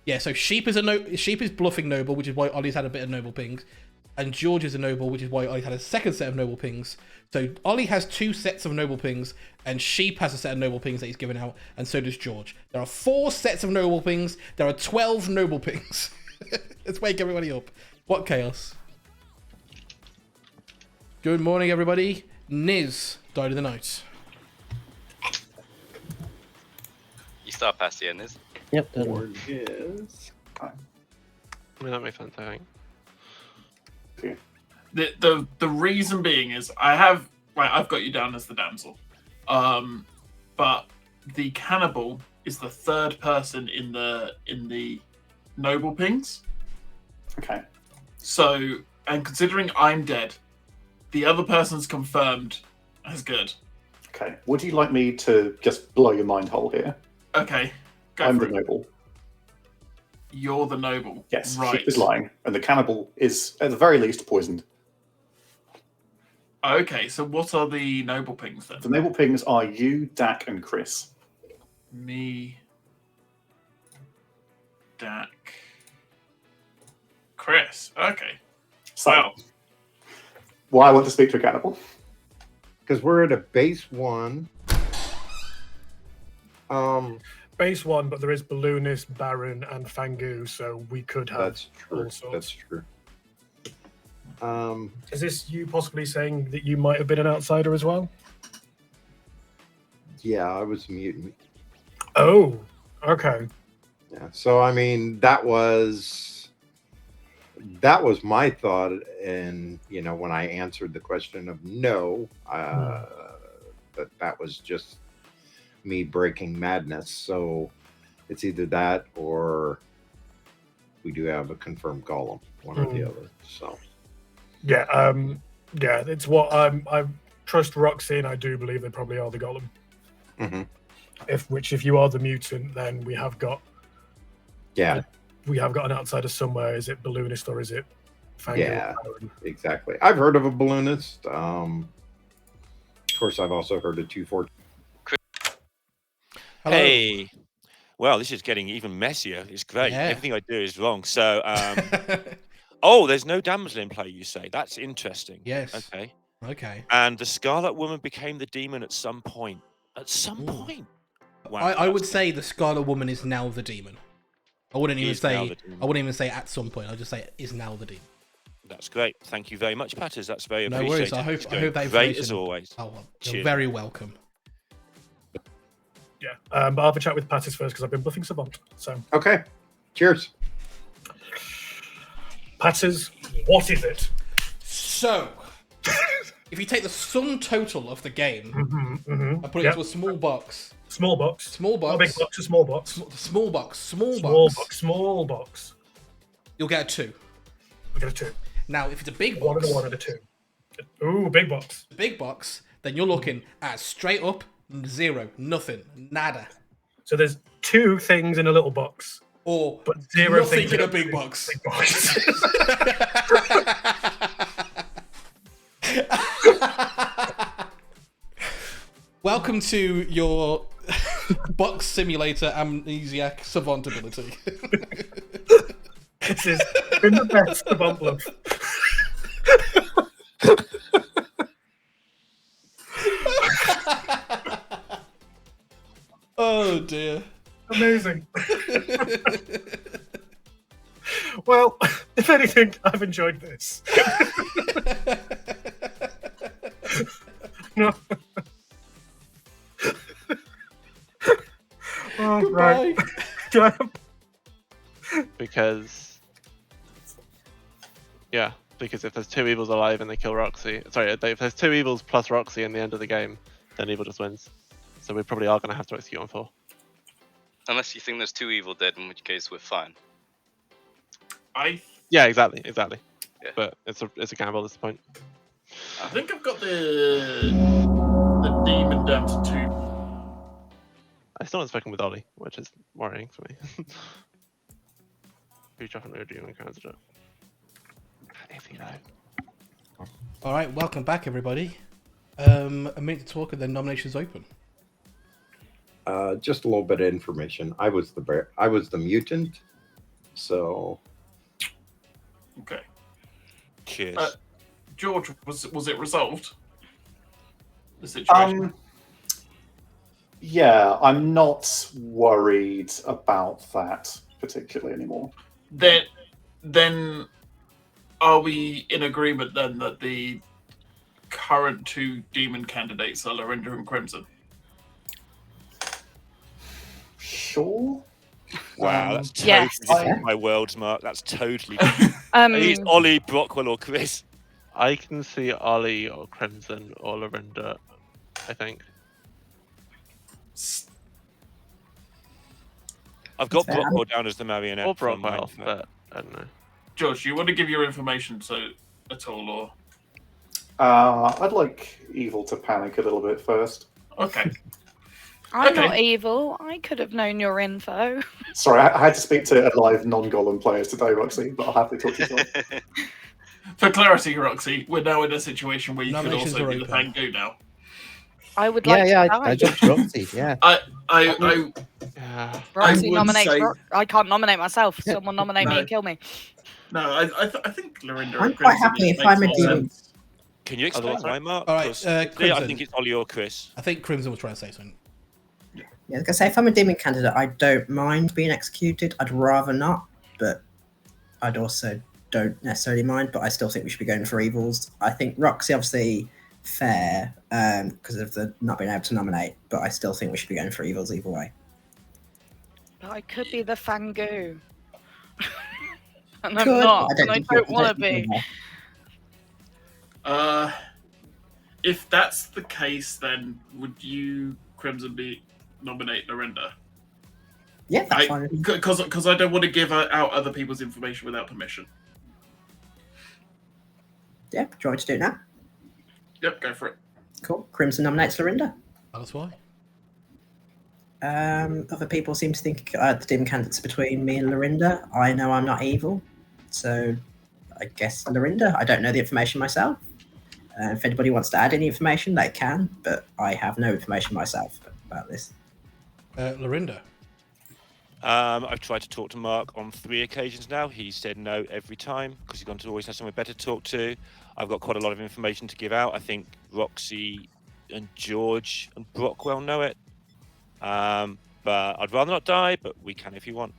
Yeah, so sheep is bluffing noble, which is why Ollie's had a bit of noble pings, and George is a noble, which is why Ollie had a second set of noble pings. So Ollie has 2 sets of noble pings, and sheep has a set of noble pings that he's given out, and so does George. There are 4 sets of noble pings. There are 12 noble pings. Let's wake everybody up. What chaos! Good morning, everybody. Niz died in the night. You start past the end, is? Yep. Done. Or is I mean, that makes sense, I think. The reason being is I've got you down as the damsel, but the cannibal is the 3rd person in the noble pings. okay. So, and considering I'm dead, the other person's confirmed as good. Okay. Would you like me to just blow your mind hole here? Okay, go I'm for the it. noble. You're the noble. Yes, right. sheep is lying, and the cannibal is at the very least poisoned. Okay, so what are the noble pings then? The noble pings are you, Dak, and Chris. Me, Dak, Chris. Okay. So, Wow. why I want to speak to a cannibal? Because we're at a base 1. Base 1, but there is Balloonist, Baron, and Fangu, so we could have That's true. all sorts. That's true. Is this you possibly saying that you might have been an outsider as well? Yeah, I was a mutant. Oh, okay. Yeah. So I mean, that was my thought, and when I answered the question of no, that was just me breaking madness. So it's either that or we do have a confirmed golem, one or the other. So Yeah, it's what I trust Roxy, and I do believe they probably are the golem. Mm-hmm. If you are the mutant, then we have got an outsider somewhere. Is it balloonist or is it Fangirl? Yeah, exactly. I've heard of a balloonist. Of course, I've also heard of 214. Hey, well, this is getting even messier. It's great. Yeah. Everything I do is wrong. So, oh, there's no damsel in play, you say? That's interesting. Yes. Okay. Okay. And the Scarlet Woman became the demon at some point. At some point. Wow, I would say the Scarlet Woman is now the demon. I wouldn't even say at some point. I'll just say is now the demon. That's great. Thank you very much, Patters. That's very No appreciated. worries. I hope that great information. as always. Oh, well, you're Cheers. very welcome. Yeah, but I'll have a chat with Pattis first because I've been bluffing Savant. So Okay, cheers. Pattis, what is it? So, if you take the sum total of the game and put it Yep. into a small box. Small box. Small box. Not big box, a small box. Small box. Small box. You'll get a 2. We get a 2. Now, if it's a big One box, and a 1 and a 2. Ooh, big box. Big box, then you're looking at straight up 0, nothing, nada. So there's 2 things in a little box. Or but 0 nothing things in a big box. Big box. Welcome to your box simulator amnesiac savant ability. This has been the best Savant bluff. Oh dear. Amazing. Well, if anything, I've enjoyed this. No. Oh, right. Because if there's 2 evils alive and they kill Roxy, if there's 2 evils plus Roxy in the end of the game, then evil just wins. So we probably are going to have to execute on 4. Unless you think there's 2 evil dead, in which case we're fine. Yeah, exactly. Yeah. But it's a gamble at this point. I think I've got the demon down to 2. I still haven't spoken with Ollie, which is worrying for me. Who's dropping a demon candidate? If you know. All right, welcome back, everybody. A minute to talk, and then nominations open. Just a little bit of information. I was the mutant, so Okay. Cheers. George, was it resolved? The situation. Yeah, I'm not worried about that particularly anymore. Then are we in agreement then that the current 2 demon candidates are Lorinda and Crimson? Sure. Wow, that's totally Yes. different my worlds, Mark. That's totally different. It's Ollie, Brockwell, or Chris. I can see Ollie or Crimson or Lorinda, I think. I've got Fair. Brockwell down as the marionette. Or from Brockwell, Mindfuck. but I don't know. George, you want to give your information at all, or I'd like Evil to panic a little bit first. okay? I'm Okay. not evil. I could have known your info. Sorry, I had to speak to live non-Golem players today, Roxy, but I'll happily talk to you. For clarity, Roxy, we're now in a situation where you could Nominations also are be the open. Pangu now. I would like Yeah, to die. I jumped Roxy, yeah. I Yeah. Roxy would nominates. say- I can't nominate myself. Someone nominate me No. and kill me. no, I think Lorinda. I'm and quite Crimson happy just if I'm makes a more demon. sense. Can you explain why, Mark? All right, 'Cause Crimson. I think it's Ollie or Chris. I think Crimson was trying to say something. Yeah, I was gonna say if I'm a demon candidate, I don't mind being executed. I'd rather not, but I'd also don't necessarily mind, but I still think we should be going for evils. I think Roxy obviously fair because of the not being able to nominate, but I still think we should be going for evils either way. But I could be the Fangu. And I'm Could, not, but and I don't want to be. If that's the case, then would you, Crimson, nominate Lorinda? Yeah, that's fine. Because I don't want to give out other people's information without permission. Yeah, do you want me to do it now? Yep, go for it. Cool. Crimson nominates Lorinda. That's why. Other people seem to think the demon candidates are between me and Lorinda. I know I'm not evil, so I guess Lorinda. I don't know the information myself. If anybody wants to add any information, they can, but I have no information myself about this. Lorinda. I've tried to talk to Mark on 3 occasions now. He said no every time because he's going to always have someone better to talk to. I've got quite a lot of information to give out. I think Roxy and George and Brockwell know it. But I'd rather not die, but we can if you want.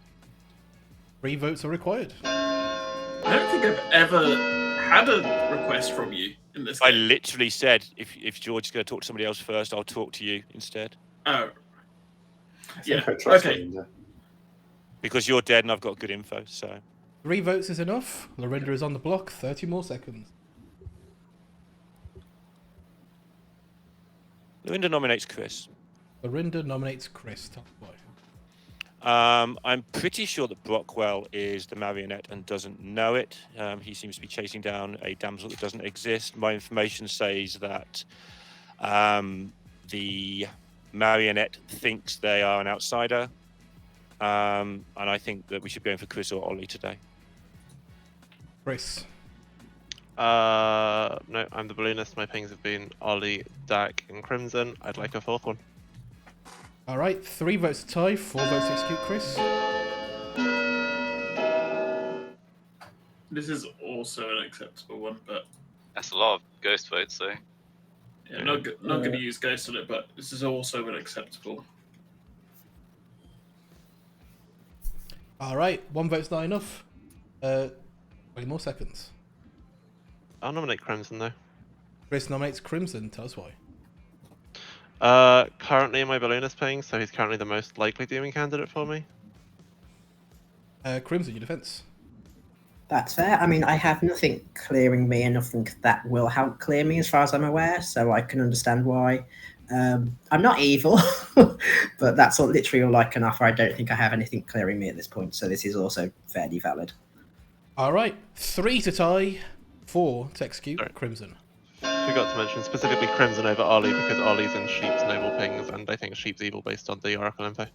3 votes are required. I don't think I've ever had a request from you in this game. I literally said, if George is going to talk to somebody else first, I'll talk to you instead. Oh. Yeah, okay. Linda. Because you're dead and I've got good info, so... 3 votes is enough. Lorinda is on the block. 30 more seconds. Lorinda nominates Chris. Lorinda nominates Chris. Tell me why. I'm pretty sure that Brockwell is the marionette and doesn't know it. He seems to be chasing down a damsel that doesn't exist. My information says that the marionette thinks they are an outsider. And I think that we should be going for Chris or Ollie today. Chris. No, I'm the balloonist. My pings have been Ollie, Dak, and Crimson. I'd like a 4th one. All right, 3 votes to tie, 4 votes to execute Chris. This is also an acceptable one, but That's a lot of ghost votes, so. yeah, not going to use ghost on it, but this is also an acceptable. All right, 1 vote's not enough. 20 more seconds. I'll nominate Crimson though. Chris nominates Crimson. Tell us why. Currently my balloonist ping, so he's currently the most likely demon candidate for me. Crimson, your defense. That's fair. I mean, I have nothing clearing me and nothing that will help clear me as far as I'm aware, so I can understand why. I'm not evil, but that's literally all I can offer. I don't think I have anything clearing me at this point, so this is also fairly valid. All right, 3 to tie, 4 to execute Crimson. Forgot to mention specifically Crimson over Ollie because Ollie's in Sheep's noble pings, and I think Sheep's evil based on the Oracle info.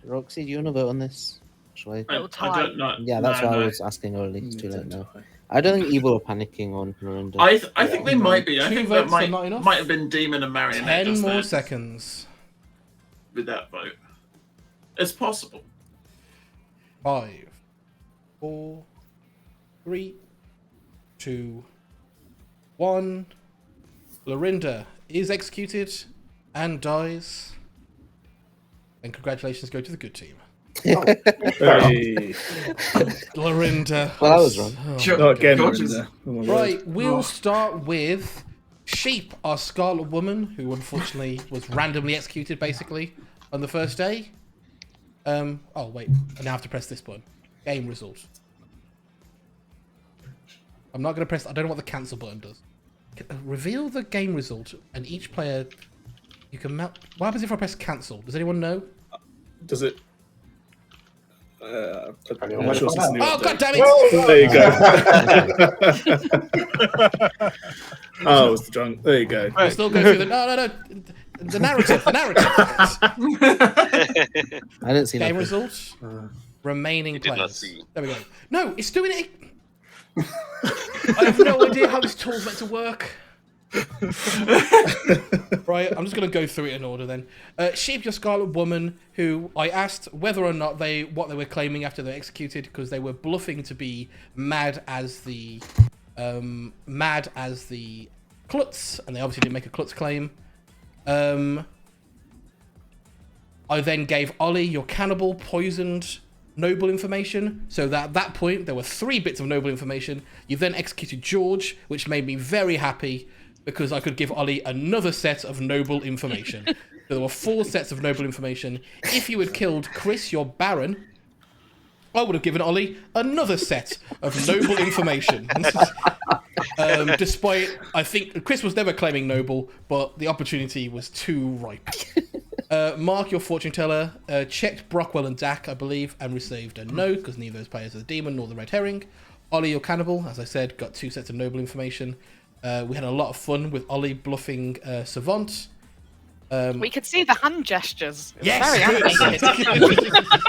Roxy, do you want to vote on this? Shall I? I don't know. Yeah, that's why I was asking early. It's too late now. I don't think evil are panicking on Lorinda. I think they might be. I 2 think that votes are not enough. might have been Demon and Marionette. 10 just more there seconds. with that vote. It's possible. 5, 4, 3, 2, 1. Lorinda is executed and dies. And congratulations go to the good team. Hey. Lorinda. Well, I was wrong. Not again, George Lorinda. Oh my Right, word. we'll start with Sheep, our Scarlet Woman, who unfortunately was randomly executed basically on the first day. Oh wait, I now have to press this button. Game result. I'm not going to press. I don't know what the cancel button does. Reveal the game result, and each player you can mount. What happens if I press cancel? Does anyone know? Does it? Anyone I'm want not to sure find since out? the new Oh god update. There you go. Oh, it was the drunk. There you go. We'll still go through the no. The narrative. I didn't see Game that. results. Remaining You did not players. see. There we go. No, it's doing it. I have no idea how this tool's meant to work. Right, I'm just going to go through it in order then. Sheep, your Scarlet Woman, who I asked whether or not what they were claiming after they were executed, because they were bluffing to be mad as the Klutz, and they obviously didn't make a Klutz claim. I then gave Ollie, your cannibal, poisoned noble information. So that at that point, there were 3 bits of noble information. You then executed George, which made me very happy because I could give Ollie another set of noble information. So there were 4 sets of noble information. If you had killed Chris, your Baron, I would have given Ollie another set of noble information. Despite, I think, Chris was never claiming noble, but the opportunity was too ripe. Mark, your fortune teller, checked Brockwell and Dak, I believe, and received a no, because neither of those players are the demon nor the red herring. Ollie, your cannibal, as I said, got 2 sets of noble information. We had a lot of fun with Ollie bluffing Savant. We could see the hand gestures. It was Yes, very animated.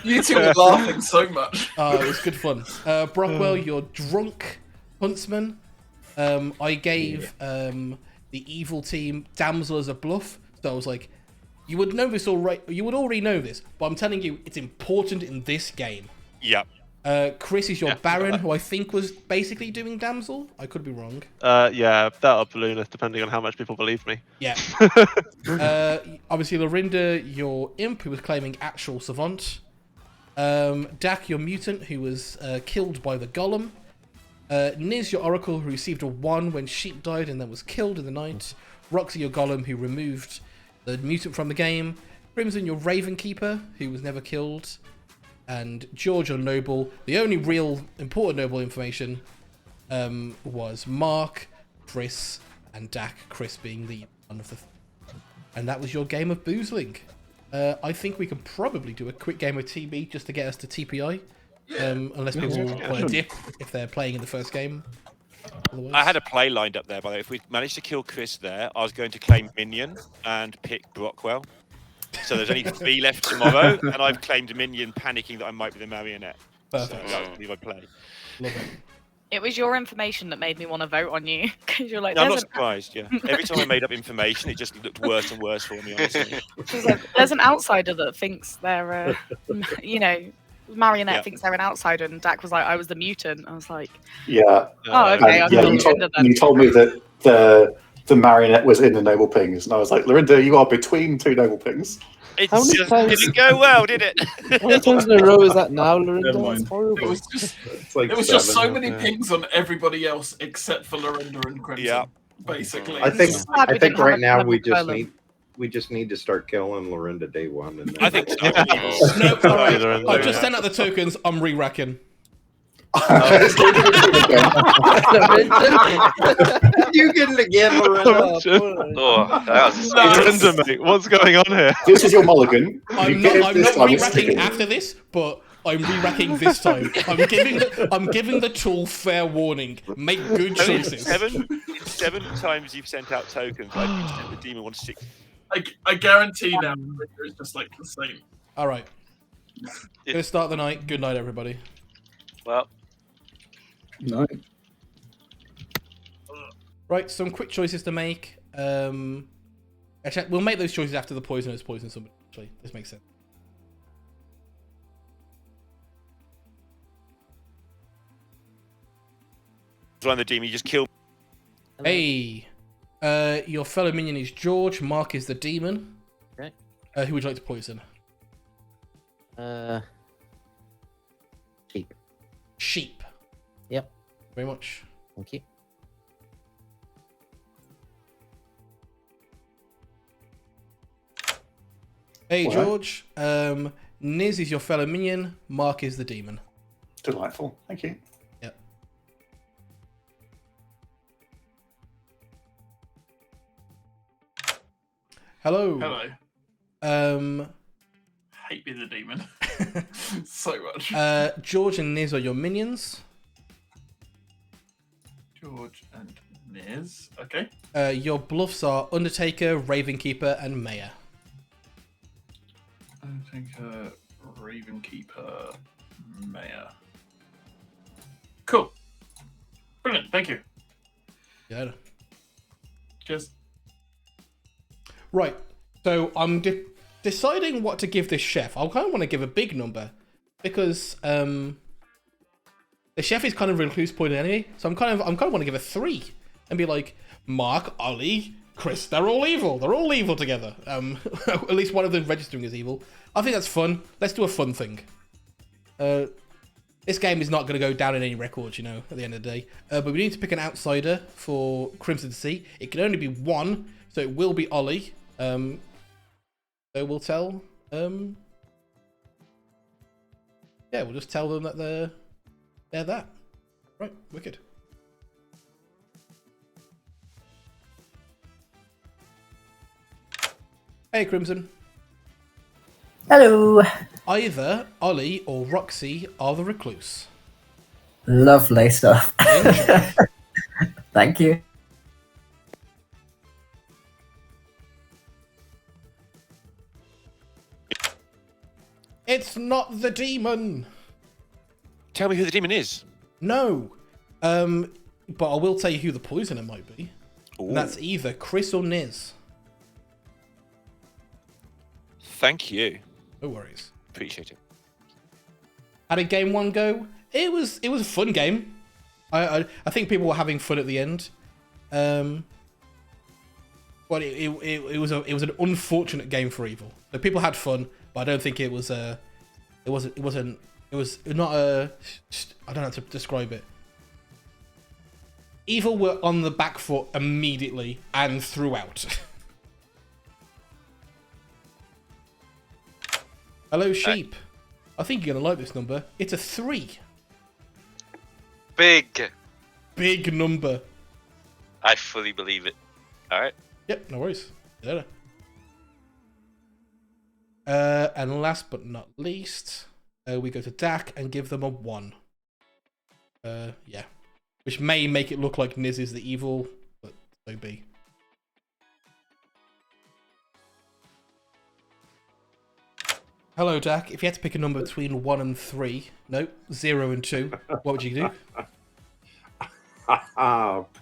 You two were laughing so much. It was good fun. Brockwell, your drunk huntsman. I gave the evil team Damsel as a bluff, so I was like, you would know this already. You would already know this, but I'm telling you, it's important in this game. Yep. Chris is your Baron, who I think was basically doing Damsel. I could be wrong. Yeah, that or Balloonist, depending on how much people believe me. Yeah. Obviously, Lorinda, your imp, who was claiming actual Savant. Dak, your mutant, who was killed by the Golem. Niz, your Oracle, who received a 1 when Sheep died and then was killed in the night. Roxy, your Golem, who removed the mutant from the game. Crimson, your Raven Keeper, who was never killed. And George, your Noble. The only real important noble information was Mark, Chris, and Dak. Chris being the one of the... And that was your game of Boozling. I think we can probably do a quick game of TB just to get us to TPI. Unless people want to dip if they're playing in the first game. Otherwise... I had a play lined up there, by the way. If we managed to kill Chris there, I was going to claim Minion and pick Brockwell. So there's only 3 left tomorrow, and I've claimed Minion, panicking that I might be the marionette. Perfect. So that was my play. Love it. It was your information that made me want to vote on you, because you're like, No, I'm not "There's an surprised, yeah. Every time I made up information, it just looked worse and worse for me, honestly. there's an outsider that thinks they're, Marionette thinks they're an outsider, and Dak was like, I was the mutant. I was like, Yeah. oh, okay. Yeah, you told me that the marionette was in the noble pings, and I was like, Lorinda, you are between 2 noble pings. It How many just times- didn't go well, did it? How many times in a row is that now, Lorinda? Never mind. That's horrible. It was just, It's like it was just so 7, many yeah. pings on everybody else except for Lorinda and Crimson. Yeah. Basically. I think Glad we I think didn't have right a now we column. just need to start killing Lorinda day 1. And then I think so. No, alright. Lorinda. I've just sent out the tokens. I'm re-racking. You get it again, Lorinda. Oh, that was Lorinda, mate, what's going on here? This is your mulligan. I'm You get it not this time, it's re-racking sticking. after this, but I'm re-racking this time. I'm giving the tool fair warning. Make good choices. Seven times you've sent out tokens. I think the demon wants 6. I guarantee now Lorinda is just like the same. All right. Gonna start the night. Good night, everybody. well. No. Right, some quick choices to make. Actually, we'll make those choices after the poisoners poison somebody. Actually, this makes sense. One of the demon, you just kill. Hey, your fellow minion is George. Mark is the demon. Okay. Who would you like to poison? Sheep. Sheep. Yep. Very much. Thank you. Hey, What? George. Niz is your fellow minion. Mark is the demon. Delightful. Thank you. Yep. Hello. Hello. Hate being the demon. So much. George and Niz are your minions. George and Niz. Okay. Your bluffs are Undertaker, Ravenkeeper, and Mayor. Undertaker, Ravenkeeper, Mayor. Cool. Brilliant. Thank you. Yeah. Cheers. Right. So I'm deciding what to give this chef. I kind of want to give a big number because the chef is kind of recluse point anyway. So I'm kind of want to give a 3 and be like, Mark, Ollie, Chris, they're all evil. They're all evil together. At least one of them registering as evil. I think that's fun. Let's do a fun thing. This game is not going to go down in any records, at the end of the day. But we need to pick an outsider for Crimson Sea. It can only be one, so it will be Ollie. So we'll tell... we'll just tell them that they're that. Right, wicked. Hey, Crimson. Hello. Either Ollie or Roxy are the recluse. Lovely stuff. Enjoy. Thank you. It's not the demon. Tell me who the demon is. No. But I will tell you who the poisoner might be. And that's either Chris or Niz. Thank you. No worries. Appreciate it. How did game one go? It was a fun game. I think people were having fun at the end. But it was an unfortunate game for Evil. The people had fun, but I don't think it was not a, I don't know how to describe it. Evil were on the back foot immediately and throughout. Hello, sheep. I think you're gonna like this number. It's a 3. Big number. I fully believe it. All right. Yep, no worries. Yeah. And last but not least, we go to Dak and give them a 1. Yeah. Which may make it look like Niz is the evil, but so be. Hello, Dak. If you had to pick a number between 1 and 3, no, 0 and 2, what would you do?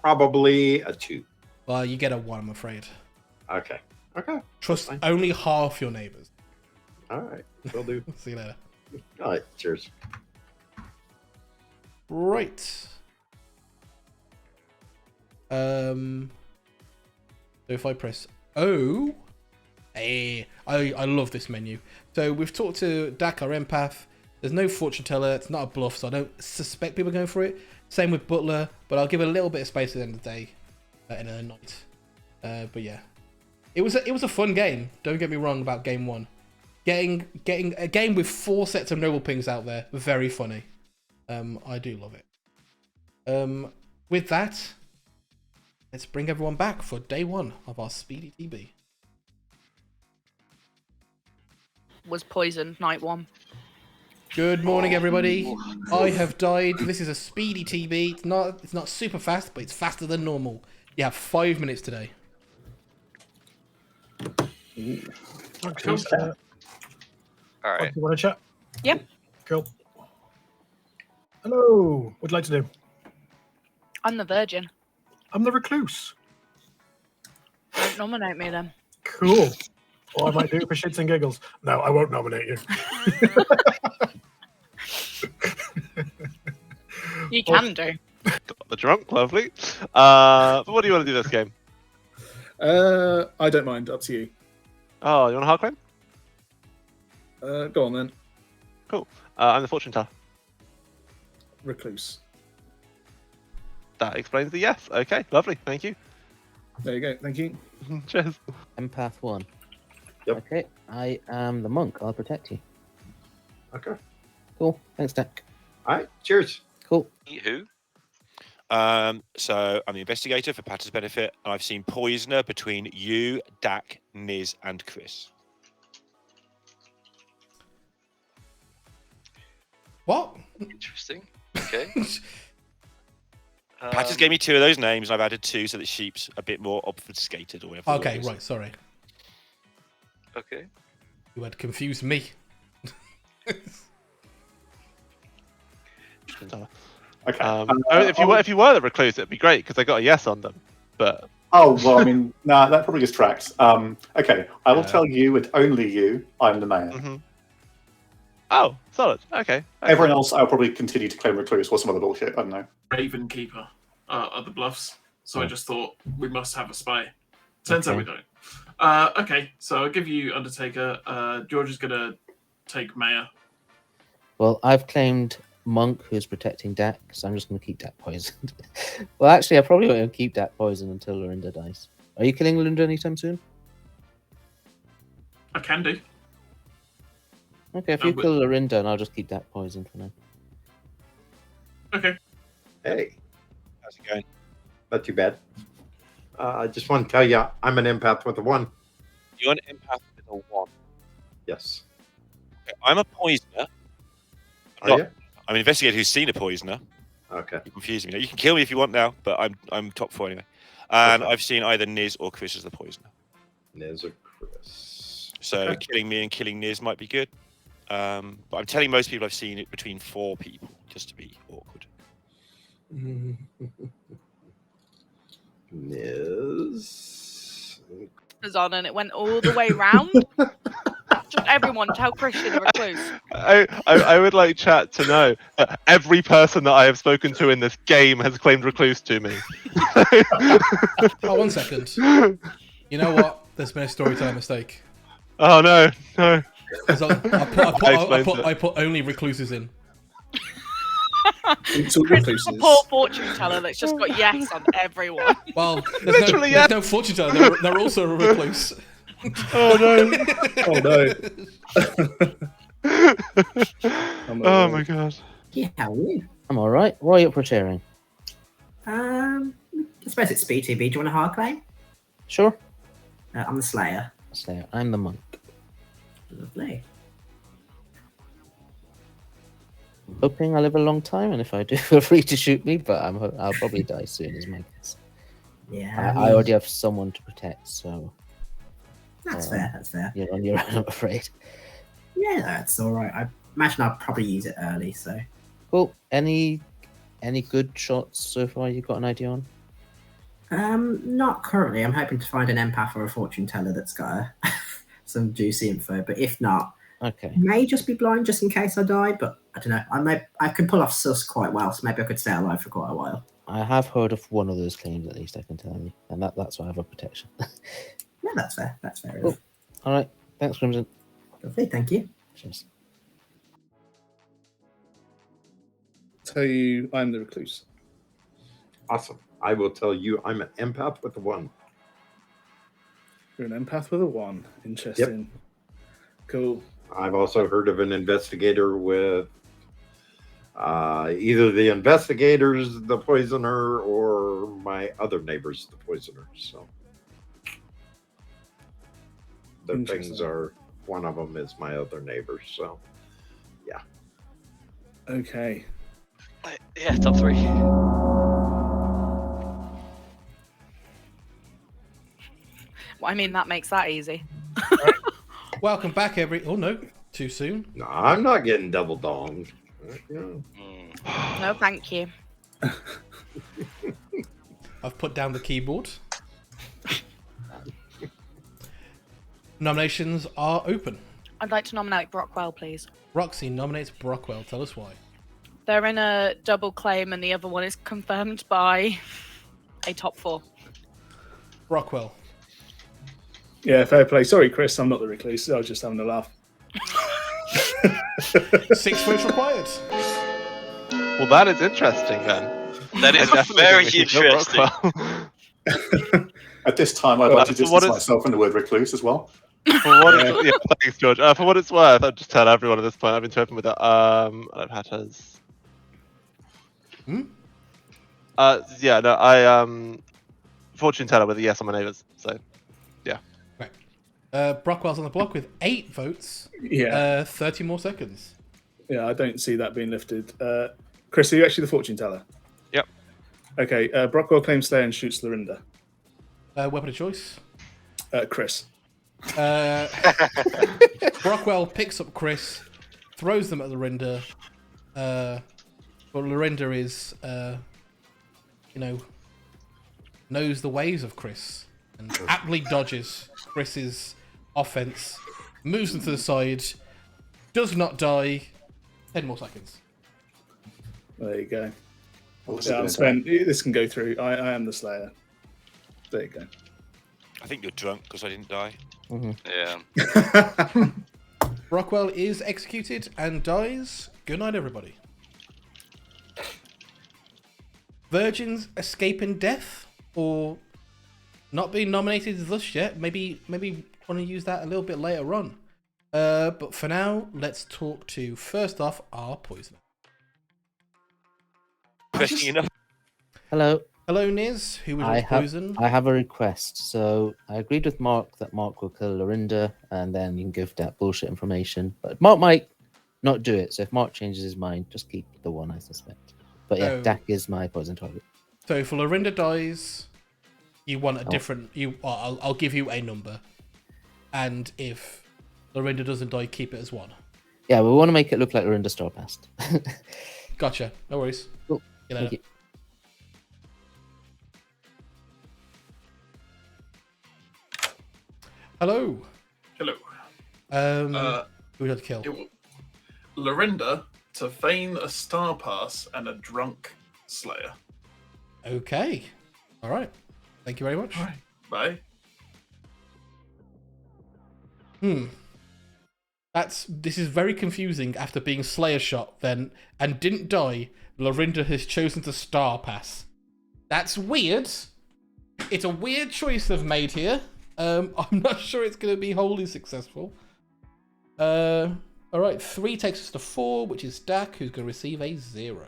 Probably a 2. Well, you get a 1, I'm afraid. Okay. Trust only half your neighbours. All right. Will do. See you later. All right. Cheers. Right. So if I press O, hey, I love this menu. So we've talked to Dak, our empath. There's no fortune teller. It's not a bluff, so I don't suspect people are going for it. Same with Butler, but I'll give it a little bit of space at the end of the day, in a night. But yeah, it was a fun game. Don't get me wrong about game 1. Getting a game with 4 sets of noble pings out there, very funny. I do love it. With that, let's bring everyone back for day 1 of our Speedy TB. Was poisoned night 1. Good morning, everybody. I have died. This is a Speedy TB. It's not super fast, but it's faster than normal. You have 5 minutes today. Okay, All right. you want to chat? Yep. Cool. Hello. What'd you like to do? I'm the virgin. I'm the recluse. Don't nominate me then. Cool. Or I might do it for shits and giggles. No, I won't nominate you. You can do. Got the drunk, lovely. But what do you want to do this game? I don't mind. Up to you. Oh, you want a hard claim? Go on then. Cool. I'm the fortune teller. Recluse. That explains the yes. Okay, lovely. Thank you. There you go. Thank you. Cheers. Empath 1. Yep. Okay, I am the monk. I'll protect you. Okay. Cool. Thanks, Dak. All right. Cheers. Cool. Who? So I'm the investigator for Patter's benefit, and I've seen poisoner between you, Dak, Niz, and Chris. What? Interesting. Okay. Patter's gave me 2 of those names, and I've added 2 so that sheep's a bit more obfuscated or whatever. Okay, right. Sorry, Okay. you had confused me. Okay. If you were the recluse, it'd be great because I got a yes on them. But Oh, well, I mean, nah, that probably just tracks. Okay, I will tell you, and only you, I'm the mayor. Mhm. Oh, solid. Okay. Everyone else, I'll probably continue to claim recluse or some other bullshit. I don't know. Raven Keeper are the bluffs. So I just thought we must have a spy. Turns out we don't. Okay, so I'll give you Undertaker. George is going to take Mayor. Well, I've claimed Monk, who's protecting Dak, so I'm just going to keep Dak poisoned. Well, actually, I probably won't keep Dak poisoned until Lorinda dies. Are you killing Lorinda anytime soon? I can do. Okay, if you kill Lorinda, and I'll just keep Dak poisoned for now. Okay. Hey, How's it going? not too bad. I just want to tell you, I'm an empath with a 1. You're an empath with a 1. Yes. Okay, I'm a poisoner. Are Not- you? I'm an investigator who's seen a poisoner. Okay. You're confusing me. You can kill me if you want now, but I'm top 4 anyway. And Okay. I've seen either Niz or Chris as the poisoner. Niz or Chris. So Okay. killing me and killing Niz might be good. But I'm telling most people I've seen it between 4 people, just to be awkward. Niz. Was on and it went all the way round. Just everyone tell Christian a recluse. I would like chat to know that every person that I have spoken to in this game has claimed recluse to me. Oh, 1 second. You know what? There's been a storytelling mistake. Oh no, no. 'Cause I put only recluses in. It's all Chris, recluses. a poor fortune teller that's just got yes on everyone. Well, there's no fortune teller. They're also a recluse. Oh no. Oh no. Oh my god. Yeah, how are you? I'm all right. What are you up for cheering? I suppose it's Speedy TB. Do you want a hard claim? Sure. I'm the Slayer. Slayer. I'm the Monk. Lovely. Hoping I live a long time, and if I do, feel free to shoot me. But I'll probably die soon, is my guess. Yeah. I already have someone to protect, so That's fair. That's fair. you're on your own, I'm afraid. Yeah, that's all right. I imagine I'll probably use it early. So. Cool. Any good shots so far? You got an idea on? Not currently. I'm hoping to find an empath or a fortune teller that's got some juicy info. But if not, Okay. may just be blind just in case I die. But I don't know. I can pull off sus quite well, so maybe I could stay alive for quite a while. I have heard of one of those claims, at least I can tell you, and that's why I have a protection. Yeah, that's fair. That's fair Cool. enough. All right. Thanks, Crimson. Lovely. Thank you. Cheers. Tell you, I'm the recluse. Awesome. I will tell you, I'm an empath with a 1. You're an empath with a 1. Interesting. Cool. I've also heard of an investigator with either the investigator's the poisoner or my other neighbor's the poisoner. So the things Interesting. are, one of them is my other neighbor. So yeah. Okay. Yeah, top 3. Well, I mean, that makes that easy. Welcome back, Oh no, too soon. No, I'm not getting double donged. No, thank you. I've put down the keyboard. Nominations are open. I'd like to nominate Brockwell, please. Roxy nominates Brockwell. Tell us why. They're in a double claim, and the other one is confirmed by a top 4. Brockwell. Yeah, fair play. Sorry, Chris, I'm not the recluse. I was just having a laugh. 6 votes required. Well, that is interesting then. That is I definitely very think we should go interesting. Rockwell. At this time, I'd Well, like to for distance what it's- myself from the word recluse as well. For what yeah, thanks, George. For what it's worth, I'll just tell everyone at this point. I've been too open with it. I've had hers. Yeah, no, I fortune teller with a yes on my neighbours. So, yeah. Right. Brockwell's on the block with 8 votes. Yeah. 30 more seconds. Yeah, I don't see that being lifted. Chris, are you actually the fortune teller? Yep. Okay, Brockwell claims stay and shoots Lorinda. Weapon of choice. Chris. Brockwell picks up Chris, throws them at Lorinda. But Lorinda is, knows the ways of Chris and aptly dodges Chris's offense, moves them to the side, does not die. 10 more seconds. There you go. What's Yeah, it Sven, this can go through. I am the Slayer. There you go. I think you're drunk because I didn't die. Yeah. Brockwell is executed and dies. Good night, everybody. Virgins escaping death or not being nominated thus yet. Maybe want to use that a little bit later on. But for now, let's talk to first off our poisoner. Interesting enough. Hello. Hello, Niz. Who was your poison? I have a request. So I agreed with Mark that Mark will kill Lorinda, and then you can give that bullshit information. But Mark might not do it. So if Mark changes his mind, just keep the one I suspect. But yeah, Dak is my poison target. So if Lorinda dies, you want a different. I'll give you a number, and if Lorinda doesn't die, keep it as 1. Yeah, we want to make it look like Lorinda star passed. Gotcha. No worries. Cool. Thank you. Hello. Hello. Who would you kill? Lorinda to feign a star pass and a drunk slayer. Okay. All right. Thank you very much. All right. Bye. This is very confusing. After being Slayer shot then and didn't die, Lorinda has chosen to star pass. That's weird. It's a weird choice they've made here. I'm not sure it's going to be wholly successful. All right, 3 takes us to 4, which is Dak, who's going to receive a 0.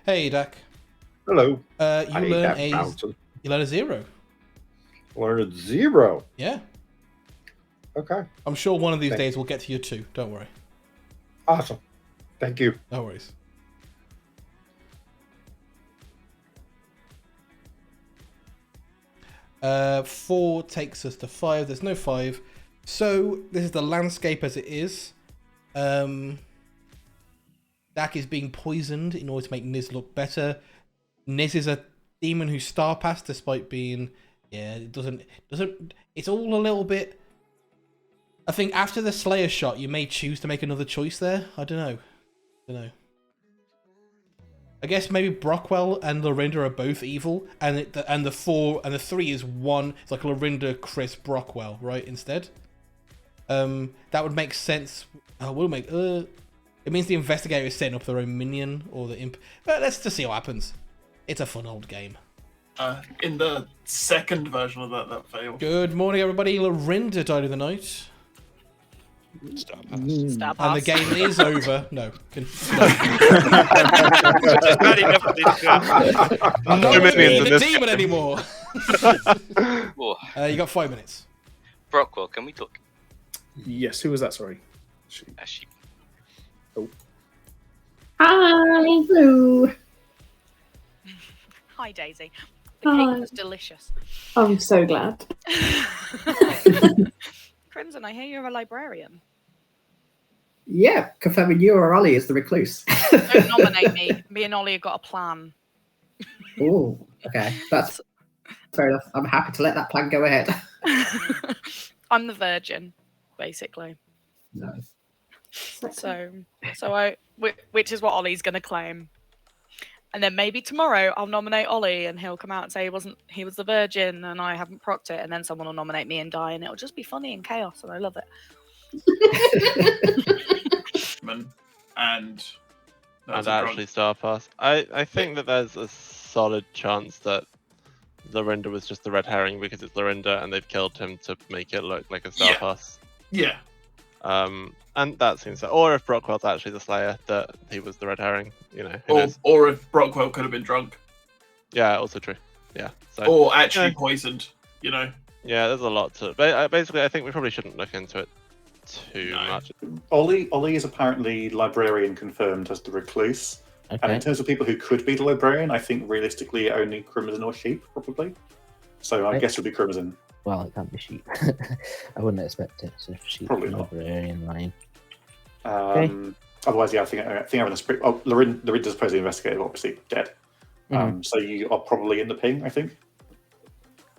Hey, Dak. Hello. You learn a 0. Learn a 0. Yeah. Okay. I'm sure one of these days we'll get to your 2. Don't worry. Awesome. Thank you. No worries. Four takes us to 5. There's no 5. So this is the landscape as it is. Dak is being poisoned in order to make Niz look better. Niz is a demon who star passed despite being it doesn't it's all a little bit. I think after the Slayer shot you may choose to make another choice there. I don't know. I guess maybe Brockwell and Lorinda are both evil, and the 4 and the 3 is one. It's like Lorinda, Chris, Brockwell, right? Instead, that would make sense. It means the investigator is setting up their own minion or the imp. But let's just see what happens. It's a fun old game. In the second version of that failed. Good morning, everybody. Lorinda died in the night. Star And the game is over. No. I'm not being the demon anymore. You got 5 minutes. Brockwell, can we talk? Yes, who was that? Sorry. Sheep. Oh. Hi, hello. Hi, Daisy. The cake was delicious. I'm so glad. Crimson, I hear you're a librarian. Yeah, confirming you or Ollie is the recluse. Don't nominate me. Me and Ollie have got a plan. Oh, okay. That's fair enough. I'm happy to let that plan go ahead. I'm the virgin, basically. Nice. Which is what Ollie's going to claim. And then maybe tomorrow I'll nominate Ollie and he'll come out and say he was the virgin and I haven't procced it, and then someone will nominate me and die, and it'll just be funny and chaos, and I love it. And actually star pass. I think that there's a solid chance that Lorinda was just the red herring because it's Lorinda and they've killed him to make it look like a star pass. Yeah. And that seems so. Or if Brockwell's actually the Slayer, that he was the red herring, who knows? Or if Brockwell could have been drunk. Yeah, also true. Yeah. So, or actually poisoned, Yeah, there's a lot to. But basically, I think we probably shouldn't look into it too much. Ollie is apparently librarian confirmed as the recluse. Okay. And in terms of people who could be the librarian, I think realistically only Crimson or Sheep, probably. So I guess it would be Crimson. Well, it can't be Sheep. I wouldn't expect it. So Sheep, probably not. Librarian line. Otherwise, yeah, I think having a sprint. Oh, Lorinda's supposedly investigator, obviously dead. So you are probably in the ping, I think.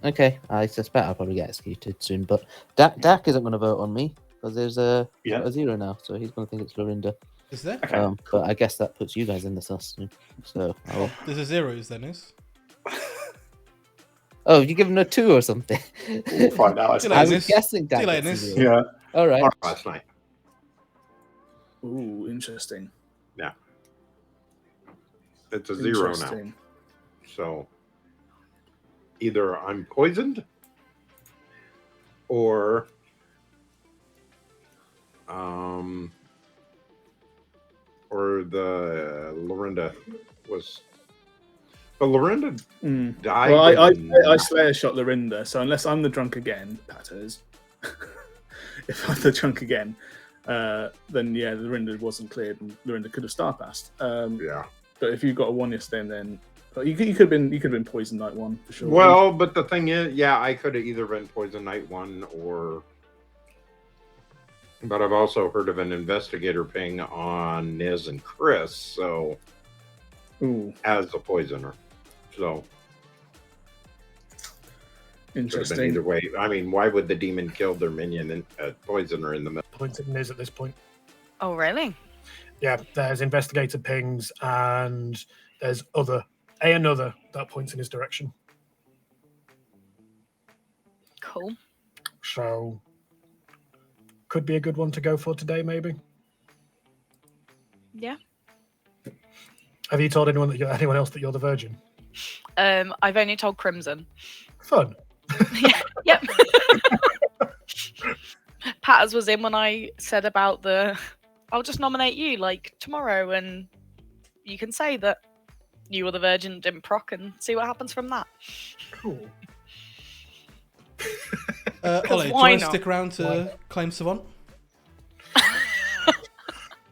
Okay, I suspect I'll probably get executed soon. But Dak isn't going to vote on me because there's a 0 now, so he's going to think it's Lorinda. Is there? Okay, But I guess that puts you guys in the sus soon. So there's a 0, then is. Oh, you give him a 2 or something. We'll find out. See you I later, was Nis. guessing See you that. later, gets a Nis. 0. Yeah. All right. Last night. Ooh, interesting. Yeah. It's a 0 now. Interesting. So either I'm poisoned or the Lorinda was. But Lorinda died. Well, I in- Slayer shot Lorinda, so unless I'm the drunk again, Patters, if I'm the drunk again, then yeah, Lorinda wasn't cleared and Lorinda could have star passed. Yeah. But if you got a 1 yesterday, then you could have been poisoned night 1 for sure. Well, but the thing is, yeah, I could have either been poisoned night 1 or. But I've also heard of an investigator ping on Niz and Chris, so as a poisoner. So interesting. Either way, I mean, why would the demon kill their minion and poisoner in the middle? Pointed Niz at this point. Oh, really? Yeah, there's investigator pings and there's another that points in his direction. Cool. So could be a good one to go for today, maybe. Yeah. Have you told anyone anyone else that you're the Virgin? I've only told Crimson. Fun. Yep. Patters was in when I said about I'll just nominate you like tomorrow, and you can say that you were the Virgin, didn't proc, and see what happens from that. Cool. Ollie, do you want to stick around to claim Savant?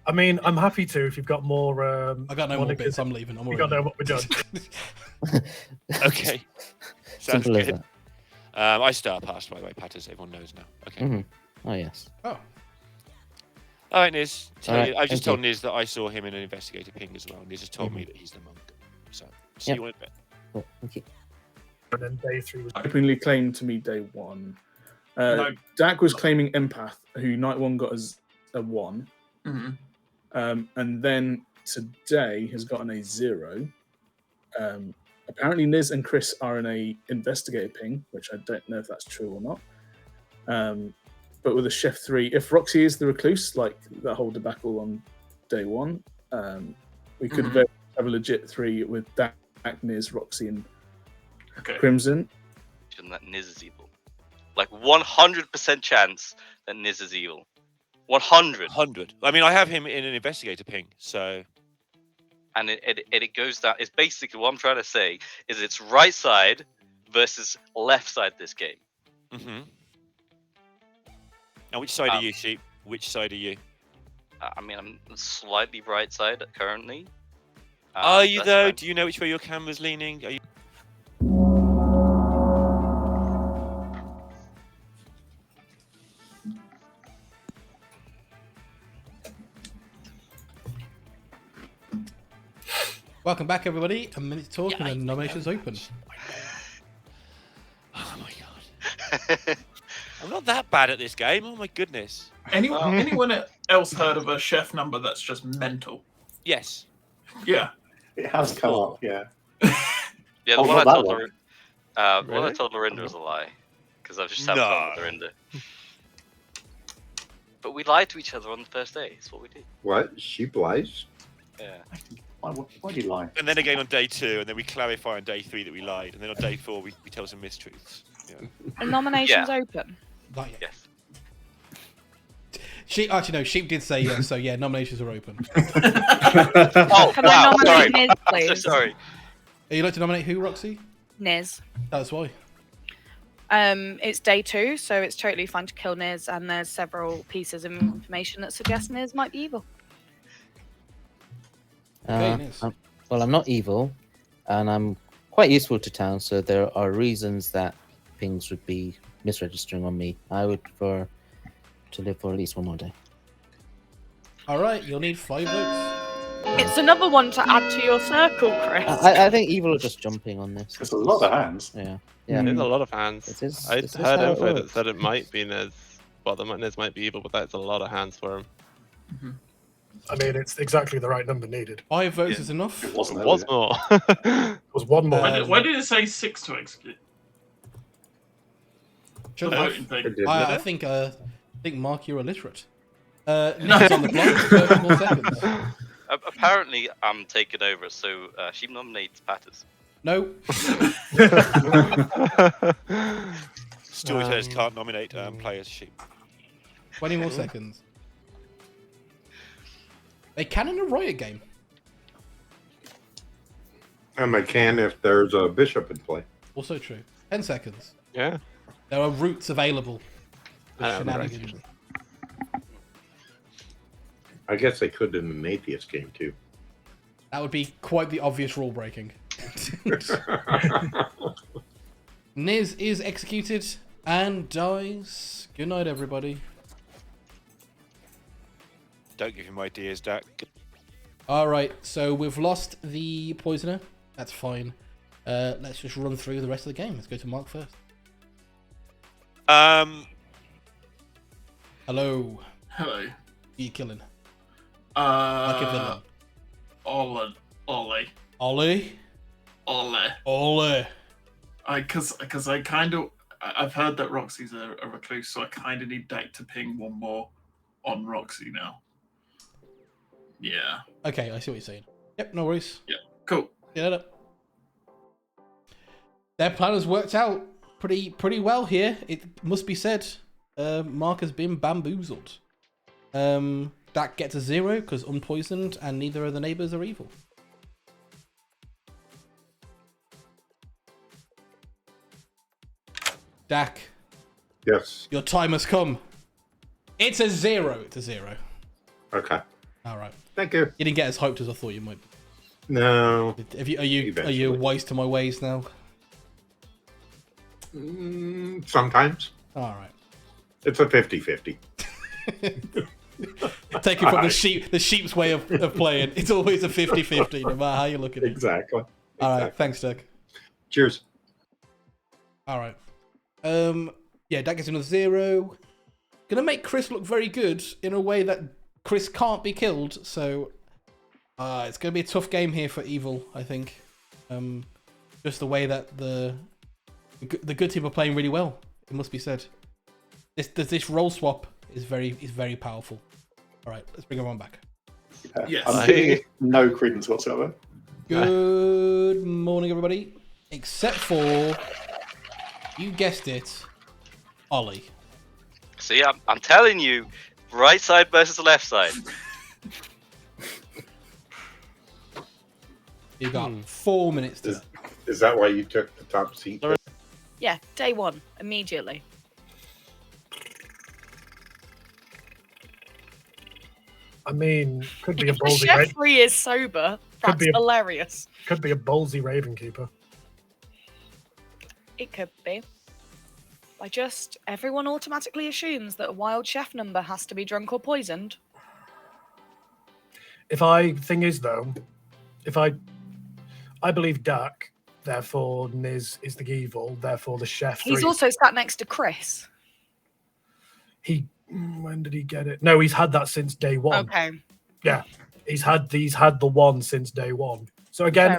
I mean, I'm happy to if you've got more. I got no more bits. I'm leaving. I'm You got to know what we're done. Okay. Sounds Simple as good. I star passed, by the way, Patters. Everyone knows now. Okay. Oh, yes. Oh. All right, Niz. Alright, I've just thank told Niz that I saw him in an investigator ping as well. Niz has told me that he's the monk. So, see Yep. you in a bit. Cool. Thank you. And then day 3 was Openly claimed to me day 1. No. Dak was claiming Empath, who night 1 got as a 1. Mhm. And then today has gotten a 0. Apparently, Niz and Chris are in a investigator ping, which I don't know if that's true or not. But with a Chef 3, if Roxy is the recluse, like that whole debacle on day 1, we could have a legit 3 with Dak, Niz, Roxy, and Crimson. That Niz is evil. Like 100% chance that Niz is evil. 100. 100. I mean, I have him in an investigator ping, so. And it goes down. It's basically what I'm trying to say is it's right side versus left side this game. Mm-hmm. Now, which side are you, Sheep? Which side are you? I mean, I'm slightly right side currently. Are you that's though? fine. Do you know which way your camera's leaning? Are you? Welcome back, everybody. A minute to talk, and then nominations open. Oh my god! I'm not that bad at this game. Oh my goodness! Anyone else heard of a chef number that's just mental? Yes. Yeah. It has come up, yeah. Yeah, the Oh, one I not that told one. the one I Really? told Lorinda was a lie because I've just had fun with Lorinda. But we lied to each other on the first day. It's what we did. What? Sheep lies? Yeah. Why do you lie? And then again on day 2, and then we clarify on day 3 that we lied, and then on day 4 we tell some mistruths. Yeah. Are nominations Yeah. open? Not yet. Yes. Sheep did say yes, so yeah, nominations are open. Oh, Can wow, I sorry. nominate Niz, I'm so please? sorry. Are you like to nominate who, Roxy? Niz. That's why. It's day 2, so it's totally fine to kill Niz, and there's several pieces of information that suggest Niz might be evil. Well, I'm not evil, and I'm quite useful to town, so there are reasons that pings would be misregistering on me. I would prefer to live for at least 1 more day. All right, you'll need 5 votes. It's another one to add to your circle, Chris. I think evil are just jumping on this. There's a lot of hands. Yeah. There's a lot of hands. This I is heard how it info that works. said it might be Niz. Well, the Niz might be evil, but that's a lot of hands for him. I mean, it's exactly the right number needed. 5 votes is enough. It wasn't It was earlier. more. It was 1 more. Why did it say 6 to execute? Sure, The I, voting thing. I think Mark, you're illiterate. Nick's on the block. 30 more seconds. Apparently, I'm taking over, so she nominates Patters. No. Storytellers can't nominate players. Sheep. 20 more seconds. They can in a Riot game. And they can if there's a bishop in play. Also true. 10 seconds. Yeah. There are routes available. I know, Shenanigans. I guess they could in an atheist game too. That would be quite the obvious rule breaking. Niz is executed and dies. Good night, everybody. Don't give him ideas, Dak. Alright, so we've lost the poisoner. That's fine. Let's just run through the rest of the game. Let's go to Mark first. Hello. Hello. Who are you killing? Like a villain. Ollie. Ollie? Ollie. Because I kind of... I've heard that Roxy's a recluse, so I kind of need Dak to ping one more on Roxy now. Yeah. Okay, I see what you're saying. Yep, no worries. Yeah, cool. See you later. Their plan has worked out pretty well here. It must be said. Mark has been bamboozled. Dak gets a 0 because unpoisoned, and neither of the neighbors are evil. Dak. Yes. Your time has come. It's a 0. It's a 0. Okay. All right. Thank you. You didn't get as hyped as I thought you might. No. Are you wise to my ways now? Sometimes. All right. It's a 50-50. Taken from the sheep's way of playing. It's always a 50-50, no matter how you look at it. Exactly. All right. Thanks, Doug. Cheers. All right. Yeah, Dak gets another 0. Gonna make Chris look very good in a way that Chris can't be killed, so it's gonna be a tough game here for Evil, I think. Just the way that the good team are playing really well, it must be said. This role swap is very powerful. All right, let's bring everyone back. Yes. I'm giving it no credence whatsoever. Good morning, everybody. Except for, you guessed it, Ollie. See, I'm telling you, right side versus left side. You got 4 minutes to. Is that why you took the top seat? Yeah, day one, immediately. I mean, could be a If the ballsy. chef free is sober, that's be a- hilarious. Could be a ballsy Raven keeper. It could be. Everyone automatically assumes that a wild chef number has to be drunk or poisoned. Thing is though, I believe Dak, therefore Niz is the evil, therefore the chef. He's 3. also sat next to Chris. When did he get it? No, he's had that since day one. Okay. Yeah, he's had the one since day one. So again,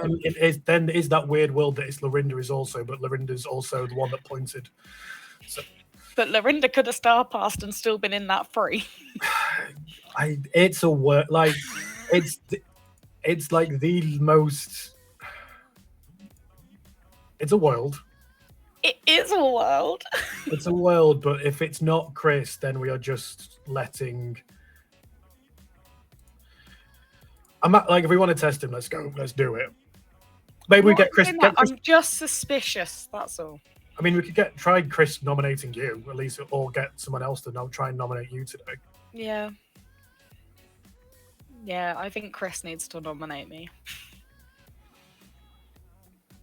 then is that weird world that it's Lorinda is also, but Lorinda's also the one that pointed. So, But Lorinda could have star passed and still been in that free. it's a word like it's like the most. It's a world. It is a world. It's a world, but if it's not Chris, then we are just letting. If we want to test him, let's go. Let's do it. Maybe we get Chris. I'm just suspicious. That's all. I mean, we could try Chris nominating you at least, or get someone else to try and nominate you today. Yeah. Yeah, I think Chris needs to nominate me.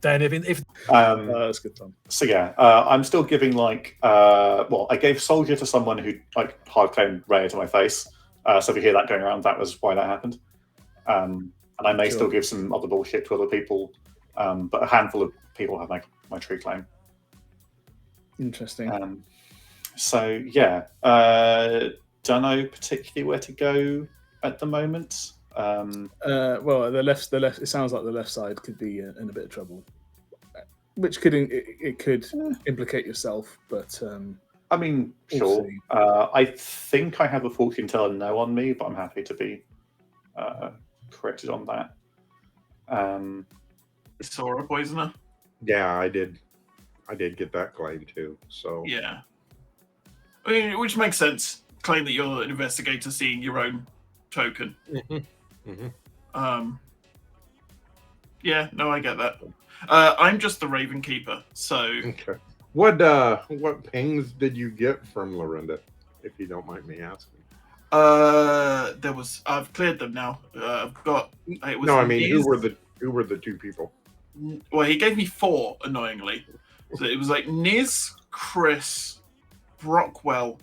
Then if that's good, Tom. So yeah, I'm still giving I gave Soldier to someone who hard claimed Raya to my face. So if you hear that going around, that was why that happened. And I may still give some other bullshit to other people, but a handful of people have my true claim. Interesting. So yeah, don't know particularly where to go at the moment. Well, the left. It sounds like the left side could be in a bit of trouble, which could implicate yourself. But I mean, We'll sure. see. I think I have a fortune teller no on me, but I'm happy to be corrected on that. Saw a poisoner. Yeah, I did get that claim too. So Yeah. I mean, which makes sense. Claim that you're an investigator seeing your own token. Yeah, no, I get that. I'm just the Raven Keeper, so. Okay. What pings did you get from Lorinda, if you don't mind me asking? I've cleared them now. I've got. It was No, I mean, Niz. who were the two people? Well, he gave me 4, annoyingly. So it was like Niz, Chris, Brockwell,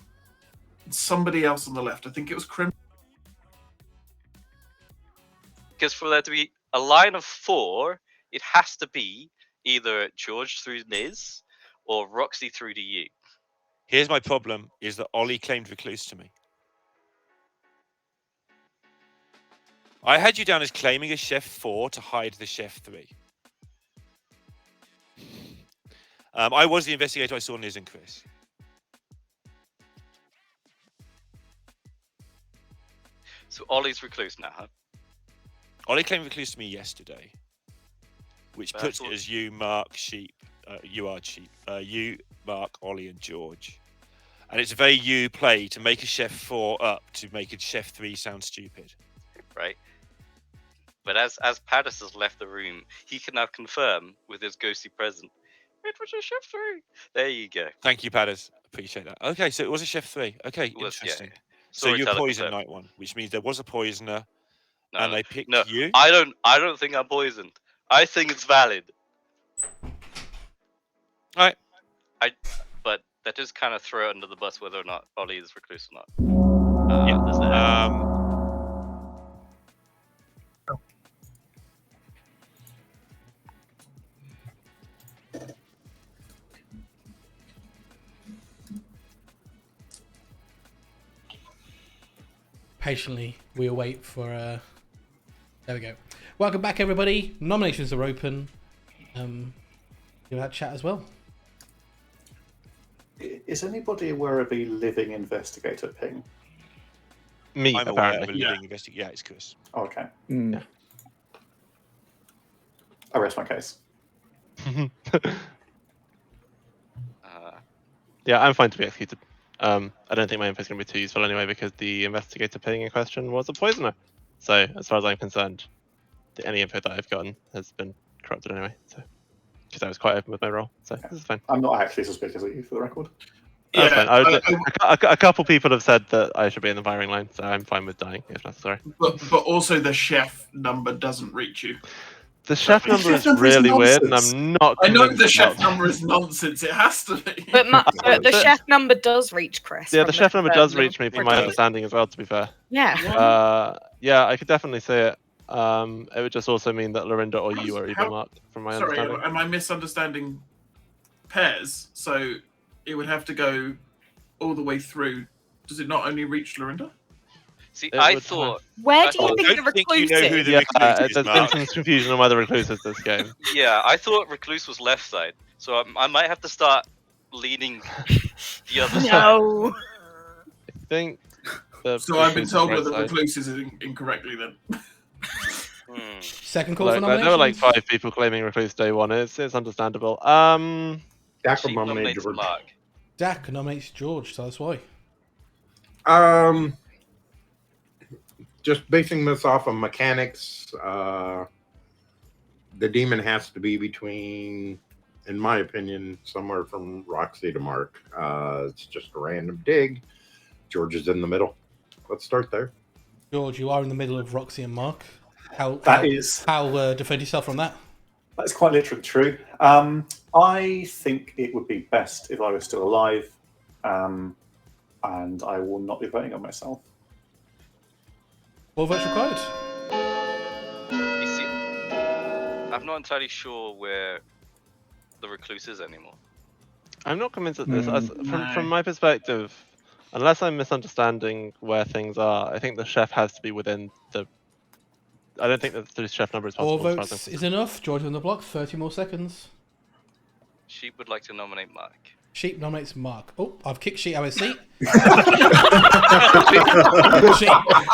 and somebody else on the left. I think it was Crim. Because for there to be a line of 4, it has to be either George through Niz or Roxy through to you. Here's my problem: is that Ollie claimed recluse to me. I had you down as claiming a chef 4 to hide the chef 3. I was the investigator. I saw Niz and Chris. So Ollie's recluse now, huh? Ollie claimed recluse to me yesterday, which But I puts thought- it as you, Mark, Sheep. You are Sheep. You, Mark, Ollie, and George. And it's a very you play to make a chef 4 up to make a chef 3 sound stupid. Right. But as Paddis has left the room, he can now confirm with his ghostly present. It was a chef 3. There you go. Thank you, Padders. Appreciate that. Okay, so it was a chef 3. Okay, It was, yeah, interesting. yeah. So you're Storyteller poison confirmed. night one, which means there was a poisoner, No, and they picked no, you. I don't think I'm poisoned. I think it's valid. Alright. But that does kind of throw it under the bus whether or not Ollie is recluse or not. Yeah. There's that. Patiently, we await for. There we go. Welcome back, everybody. Nominations are open. Give that chat as well. Is anybody aware of a living investigator ping? Me, I'm aware of a apparently. living investigator. Yeah, it's Chris. Okay. Mm. I rest my case. Yeah, I'm fine to be executed. I don't think my info is going to be too useful anyway because the investigator ping in question was a poisoner. So as far as I'm concerned, any info that I've gotten has been corrupted anyway. So because I was quite open with my role, so this is fine. I'm not actually suspicious of you, for the record. That's fine. A couple people have said that I should be in the firing line, so I'm fine with dying if necessary. But also the chef number doesn't reach you. The chef number is really weird, and I'm not. I know the convinced chef about- number is nonsense. It has to be. But the chef number does reach Chris. Yeah, from the chef number does confirmed reach me, from report. my understanding as well. To be fair. Yeah. Yeah, I could definitely say it. It would just also mean that Lorinda or you are evil marked, from my Sorry, understanding. am I misunderstanding pairs? So it would have to go all the way through. Does it not only reach Lorinda? See, It I would thought. Where do you I think don't the think recluse you know who is? the Yeah, recluse is, there's been Mark. some confusion on why the recluse is this game. Yeah, I thought recluse was left side, so I might have to start leaning the other side. No. I think. The So I've been recluse is told right that the side. recluse is incorrectly then. Second call for Look, there were like nominations. 5 people claiming recluse day one. It's understandable. Jack nominated George. Dak nominates George, so that's why. Just basing this off of mechanics, the demon has to be between, in my opinion, somewhere from Roxy to Mark. It's just a random dig. George is in the middle. Let's start there. George, you are in the middle of Roxy and Mark. How defend yourself from that? That's quite literally true. I think it would be best if I was still alive, and I will not be voting on myself. All votes required. You see, I'm not entirely sure where the recluse is anymore. I'm not convinced that this. From my perspective, unless I'm misunderstanding where things are, I think the chef has to be within the. I don't think that the chef number is All possible. as far as votes is enough. George on the block. 30 more seconds. She would like to nominate Mark. Sheep nominates Mark. Oh, I've kicked Sheep out of his seat.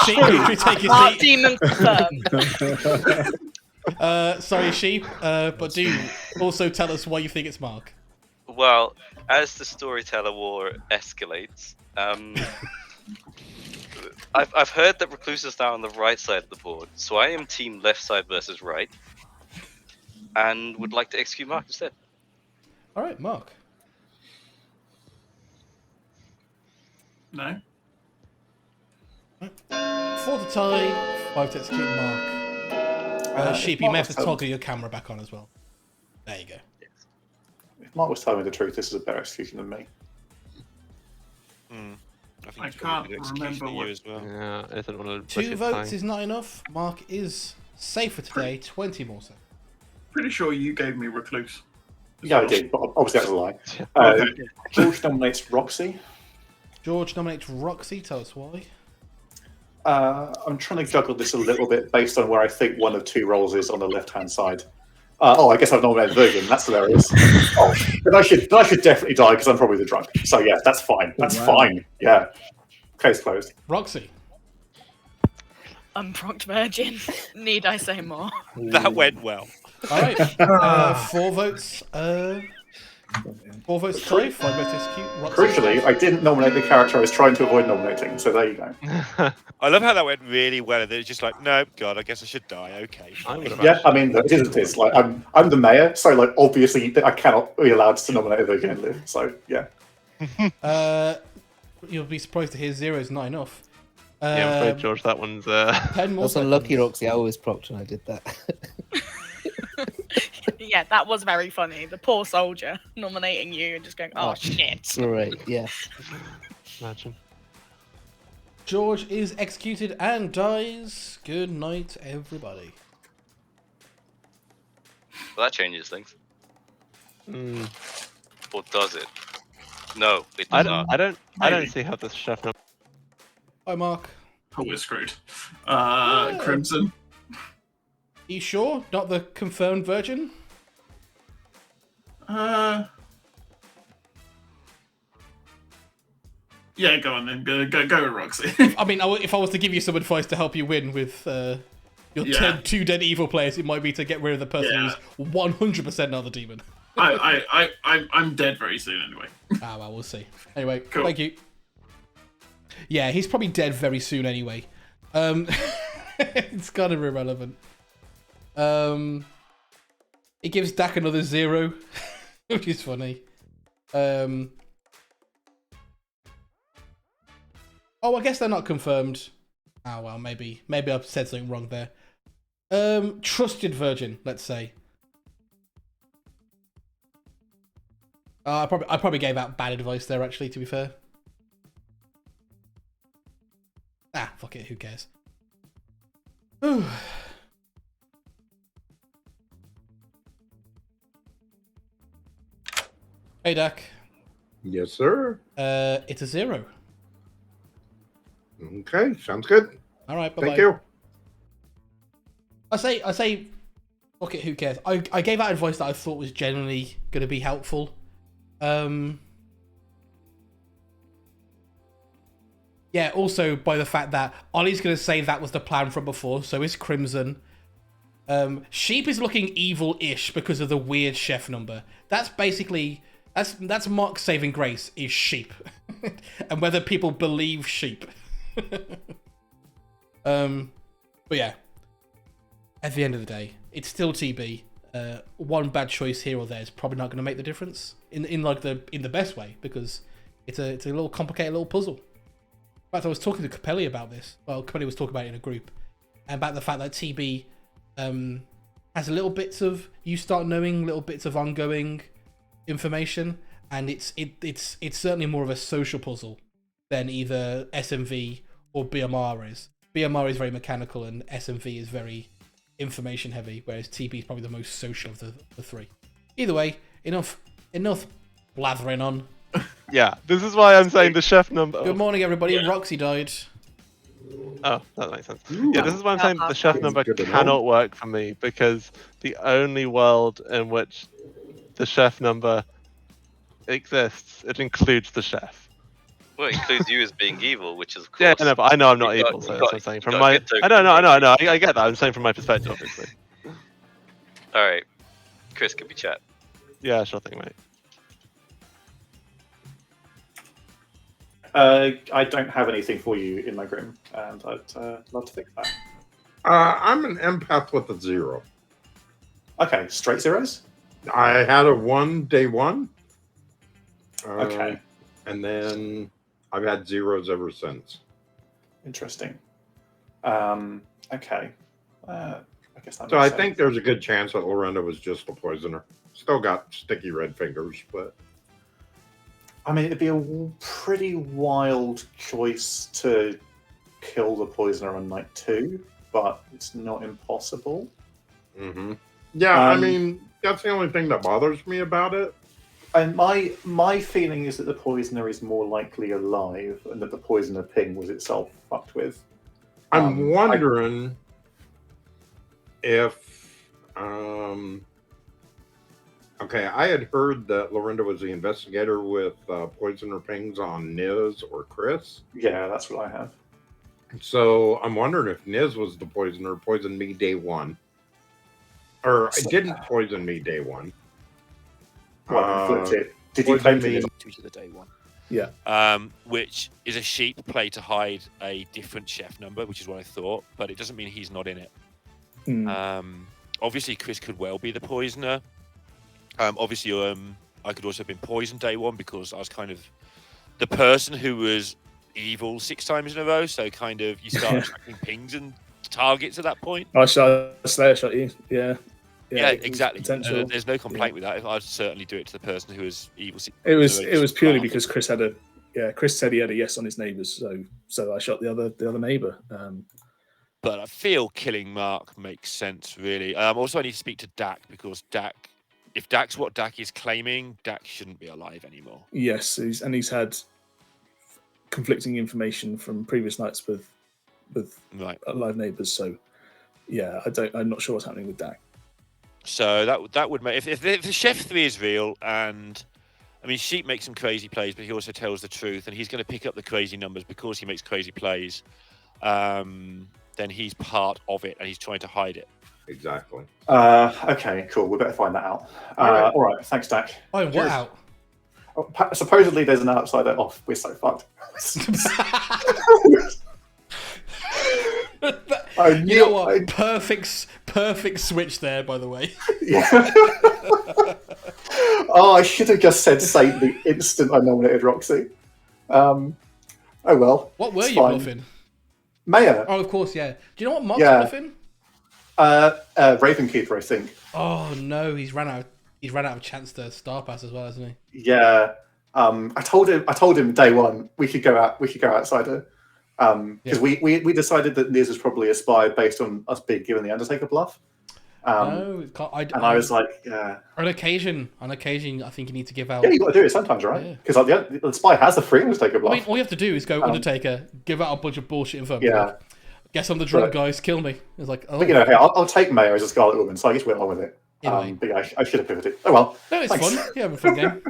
Sheep, you take his Mark seat. Demon confirmed. Sorry, Sheep, but do also tell us why you think it's Mark. Well, as the storyteller war escalates, I've heard that Recluse is now on the right side of the board, so I am team left side versus right, and would like to execute Mark instead. All right, Mark. No. For the tie, 5 to execute Mark. Sheep, you may have to toggle your camera back on as well. There you go. If Mark was telling me the truth, this is a better execution than me. I think I it's probably can't a good execution remember of what- you as well. Yeah, I didn't want to. 2 votes is not enough. Mark is safe for today. 20 more seconds. Pretty sure you gave me Recluse. Yeah, I did, but obviously that's a lie. Okay. George nominates Roxy. George nominates Roxy. Tell us why. I'm trying to juggle this a little bit based on where I think one of 2 roles is on the left-hand side. I guess I've nominated Virgin. That's hilarious. But I should definitely die because I'm probably the drunk. So yeah, that's fine. That's fine. Yeah. Case closed. Roxy. Unprocked virgin. Need I say more? That went well. All right. 4 votes. 4 votes to tie, 5 votes to execute. Roxy. Crucially, I didn't nominate the character I was trying to avoid nominating. So there you go. I love how that went really well. And then it's just like, no, God, I guess I should die. Okay. Yeah, I mean, it is what it is. Like, I'm the mayor, so like obviously I cannot be allowed to nominate a Virgin and live. So yeah. You'll be surprised to hear 0 is not enough. Yeah, I'm afraid, George, that one's. 10 more That's seconds. unlucky, Roxy. I always propped when I did that. Yeah, that was very funny. The poor soldier nominating you and just going, oh shit. Great, yeah. Imagine. George is executed and dies. Good night, everybody. Well, that changes things. Or does it? No, it does not. I don't see how this chef number. Hi, Mark. Oh, we're screwed. Crimson. You sure? Not the confirmed virgin? Yeah, go on then. Go with Roxy. I mean, if I was to give you some advice to help you win with your 2 dead evil players, it might be to get rid of the person who's 100% not the demon. I'm dead very soon anyway. Well, we'll see. Anyway, Cool. Thank you. Yeah, he's probably dead very soon anyway. It's kind of irrelevant. It gives Dak another 0, which is funny. Oh, I guess they're not confirmed. Oh well, maybe I've said something wrong there. Trusted virgin, let's say. I probably gave out bad advice there, actually, to be fair. Fuck it, who cares? Hey, Dak. Yes, sir. It's a 0. Okay, sounds good. All right, bye-bye. Thank you. I say, fuck it, who cares? I gave out advice that I thought was genuinely going to be helpful. Yeah, also by the fact that Ollie's going to say that was the plan from before, so is Crimson. Sheep is looking evil-ish because of the weird chef number. That's basically... That's Mark's saving grace, is sheep. And whether people believe sheep. But yeah. At the end of the day, it's still TB. One bad choice here or there is probably not going to make the difference in the best way, because it's a little complicated little puzzle. In fact, I was talking to Capelli about this. Well, Capelli was talking about it in a group, about the fact that TB has little bits of, you start knowing little bits of ongoing information, and it's certainly more of a social puzzle than either SMV or BMR is. BMR is very mechanical and SMV is very information heavy, whereas TB is probably the most social of the 3. Either way, enough blathering on. Yeah, this is why I'm saying the chef number. Good morning, everybody. Roxy died. Oh, that makes sense. Yeah, this is why I'm saying the chef number cannot work for me, because the only world in which the chef number exists, it includes the chef. Well, it includes you as being evil, which is of course. Yeah, no, but I know I'm not you got- evil, so you that's got- what I'm saying. you From got my, good token I know, from I get that. I'm saying from my perspective, obviously. All right, Chris, can we chat? Yeah, sure thing, mate. I don't have anything for you in my grim, and I'd love to fix that. I'm an empath with a 0. Okay, straight zeros? I had a 1 day 1. Okay. And then I've had zeros ever since. Interesting. Okay. I guess that So makes I sense. think there's a good chance that Lorenda was just a poisoner. Still got sticky red fingers, but I mean, it'd be a pretty wild choice to kill the poisoner on night 2, but it's not impossible. yeah, I mean, that's the only thing that bothers me about it. And my feeling is that the poisoner is more likely alive, and that the poisoner ping was itself fucked with. I'm wondering if okay, I had heard that Lorenda was the investigator with poisoner pings on Niz or Chris. Yeah, that's what I have. So I'm wondering if Niz was the poisoner, poisoned me day 1. Or didn't poison me day 1. Well, flipped it. Did you poisoned claim me? To the day 1. Yeah. Which is a sheep play to hide a different chef number, which is what I thought, but it doesn't mean he's not in it. Obviously, Chris could well be the poisoner. Obviously, I could also have been poisoned day 1 because I was kind of the person who was evil 6 times in a row. So kind of you start attracting pings and targets at that point. I shall Slayer shot you. Yeah. Yeah, exactly. Potential. There's no complaint with that. I'd certainly do it to the person who was evil. It was purely because Chris had Chris said he had a yes on his neighbours, so I shot the other neighbour. But I feel killing Mark makes sense, really. Also, I need to speak to Dak because if Dak's what Dak is claiming, Dak shouldn't be alive anymore. Yes, he's had conflicting information from previous nights with alive neighbours. So yeah, I'm not sure what's happening with Dak. So that would make if the Chef 3 is real, and I mean Sheep makes some crazy plays, but he also tells the truth, and he's going to pick up the crazy numbers because he makes crazy plays. Then he's part of it, and he's trying to hide it. Exactly. Okay, cool. We better find that out. All right. Thanks, Dak. Oh, what Cheers. out? Supposedly, there's an outsider. Oh, we're so fucked. You know what? Perfect switch there, by the way. Yeah. Oh, I should have just said Saint the instant I nominated Roxy. Oh well. What were it's you fine. bluffing? Maya. Oh, of course, yeah. Do you know what Mark's bluffing? Ravenkeeper, I think. Oh no, he's ran out of chance to star pass as well, hasn't he? Yeah. I told him day 1 we could go outsider. Because we decided that Niz was probably a spy based on us being given the Undertaker bluff. No, I was like, yeah. On occasion, I think you need to give out. Yeah, you got to do it sometimes, right? Because the spy has a free Undertaker bluff. I mean, all you have to do is go Undertaker, give out a bunch of bullshit info. Yeah. Like, guess I'm the drunk, guys. Kill me. It's like, oh. But hey, I'll take Mayo as a Scarlet Woman, so I just went along with it. But yeah, I should have pivoted. Oh well. No, it's thanks. fun. Yeah, have a fun game.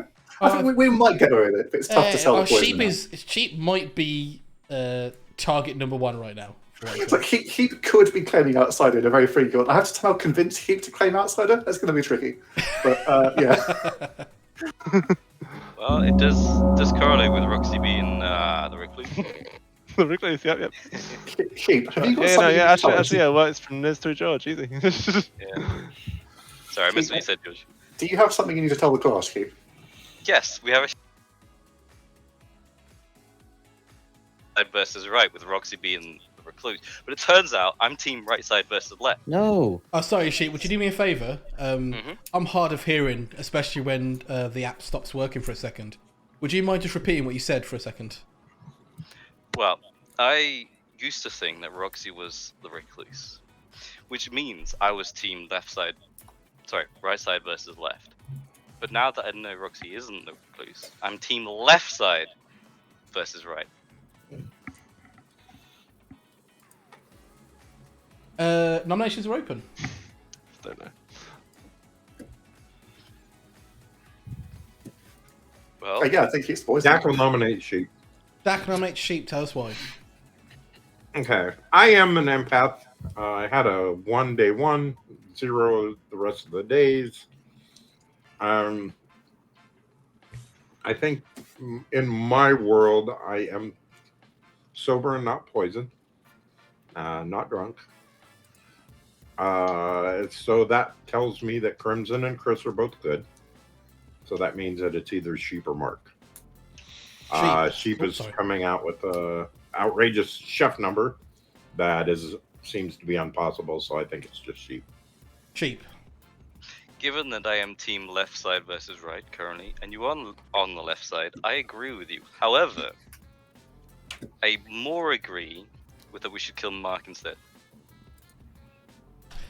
I think we might get away with it, but it's tough to sell the poison. Sheep might be target number 1 right now. It's like he could be claiming outsider in a very free guild. I have to somehow convince Heap to claim outsider. That's going to be tricky. But yeah. Well, it does correlate with Roxy being the recluse. The recluse, yep. Heap, have you got actually, yeah. Well, it's from Niz through George, easy. Yeah. Sorry, I missed what you said, George. Do you have something you need to tell the class, Heap? Yes, we have a side versus right with Roxy being the recluse, but it turns out I'm team right side versus left. No. Oh, sorry, Sheep. Would you do me a favour? I'm hard of hearing, especially when the app stops working for a second. Would you mind just repeating what you said for a second? Well, I used to think that Roxy was the recluse, which means I was team right side versus left. But now that I know Roxy isn't the recluse, I'm team left side versus right. Nominations are open. Don't know. yeah, I think it's poison. Dak will nominate sheep. Dak nominates sheep. Tell us why. Okay. I am an empath. I had a 1 day 1, 0 the rest of the days. I think in my world, I am sober and not poisoned, not drunk. So that tells me that Crimson and Chris are both good. So that means that it's either Sheep or Mark. Sheep is coming out with a outrageous chef number that seems to be impossible. So I think it's just Sheep. Sheep. Given that I am team left side versus right currently, and you are on the left side, I agree with you. However, I more agree with that we should kill Mark instead.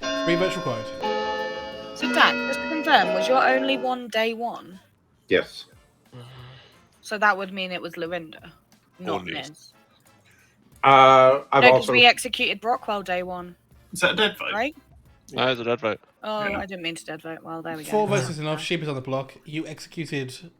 3 votes required. So Dan, just to confirm, was your only one day 1? Yes. So that would mean it was Lorinda, not Niz. Niz. I've No, because also we executed Brockwell day 1. Is that a dead vote? Right? No, it's a dead vote. Oh, Yeah. I didn't mean to dead vote. Well, there we go. 4 votes is enough. Sheep is on the block. You executed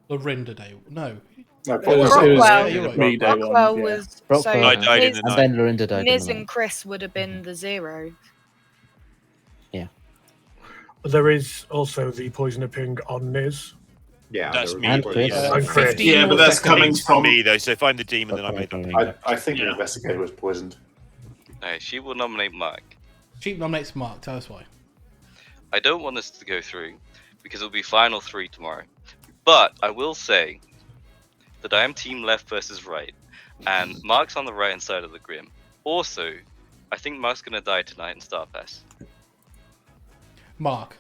Lorinda Day. No. No, Well, it was Brockwell- you're right. me day one. Brockwell Yeah. was Brockwell so I died in Niz, the And night. then Lorinda died. in Niz the and night. Chris would have been the 0. There is also the poisoner ping on Niz. yeah. That's there me. was- And Chris. And Chris. 15 Yeah, but more that's seconds. coming It's from from me though. So if I'm the demon, then I made that ping. I think the Yeah. investigator was poisoned. She will nominate Mark. Sheep nominates Mark. Tell us why. I don't want this to go through because it'll be final 3 tomorrow. But I will say that I am team left versus right, and Mark's on the right hand side of the grim. Also, I think Mark's gonna die tonight in Star Pass. Mark.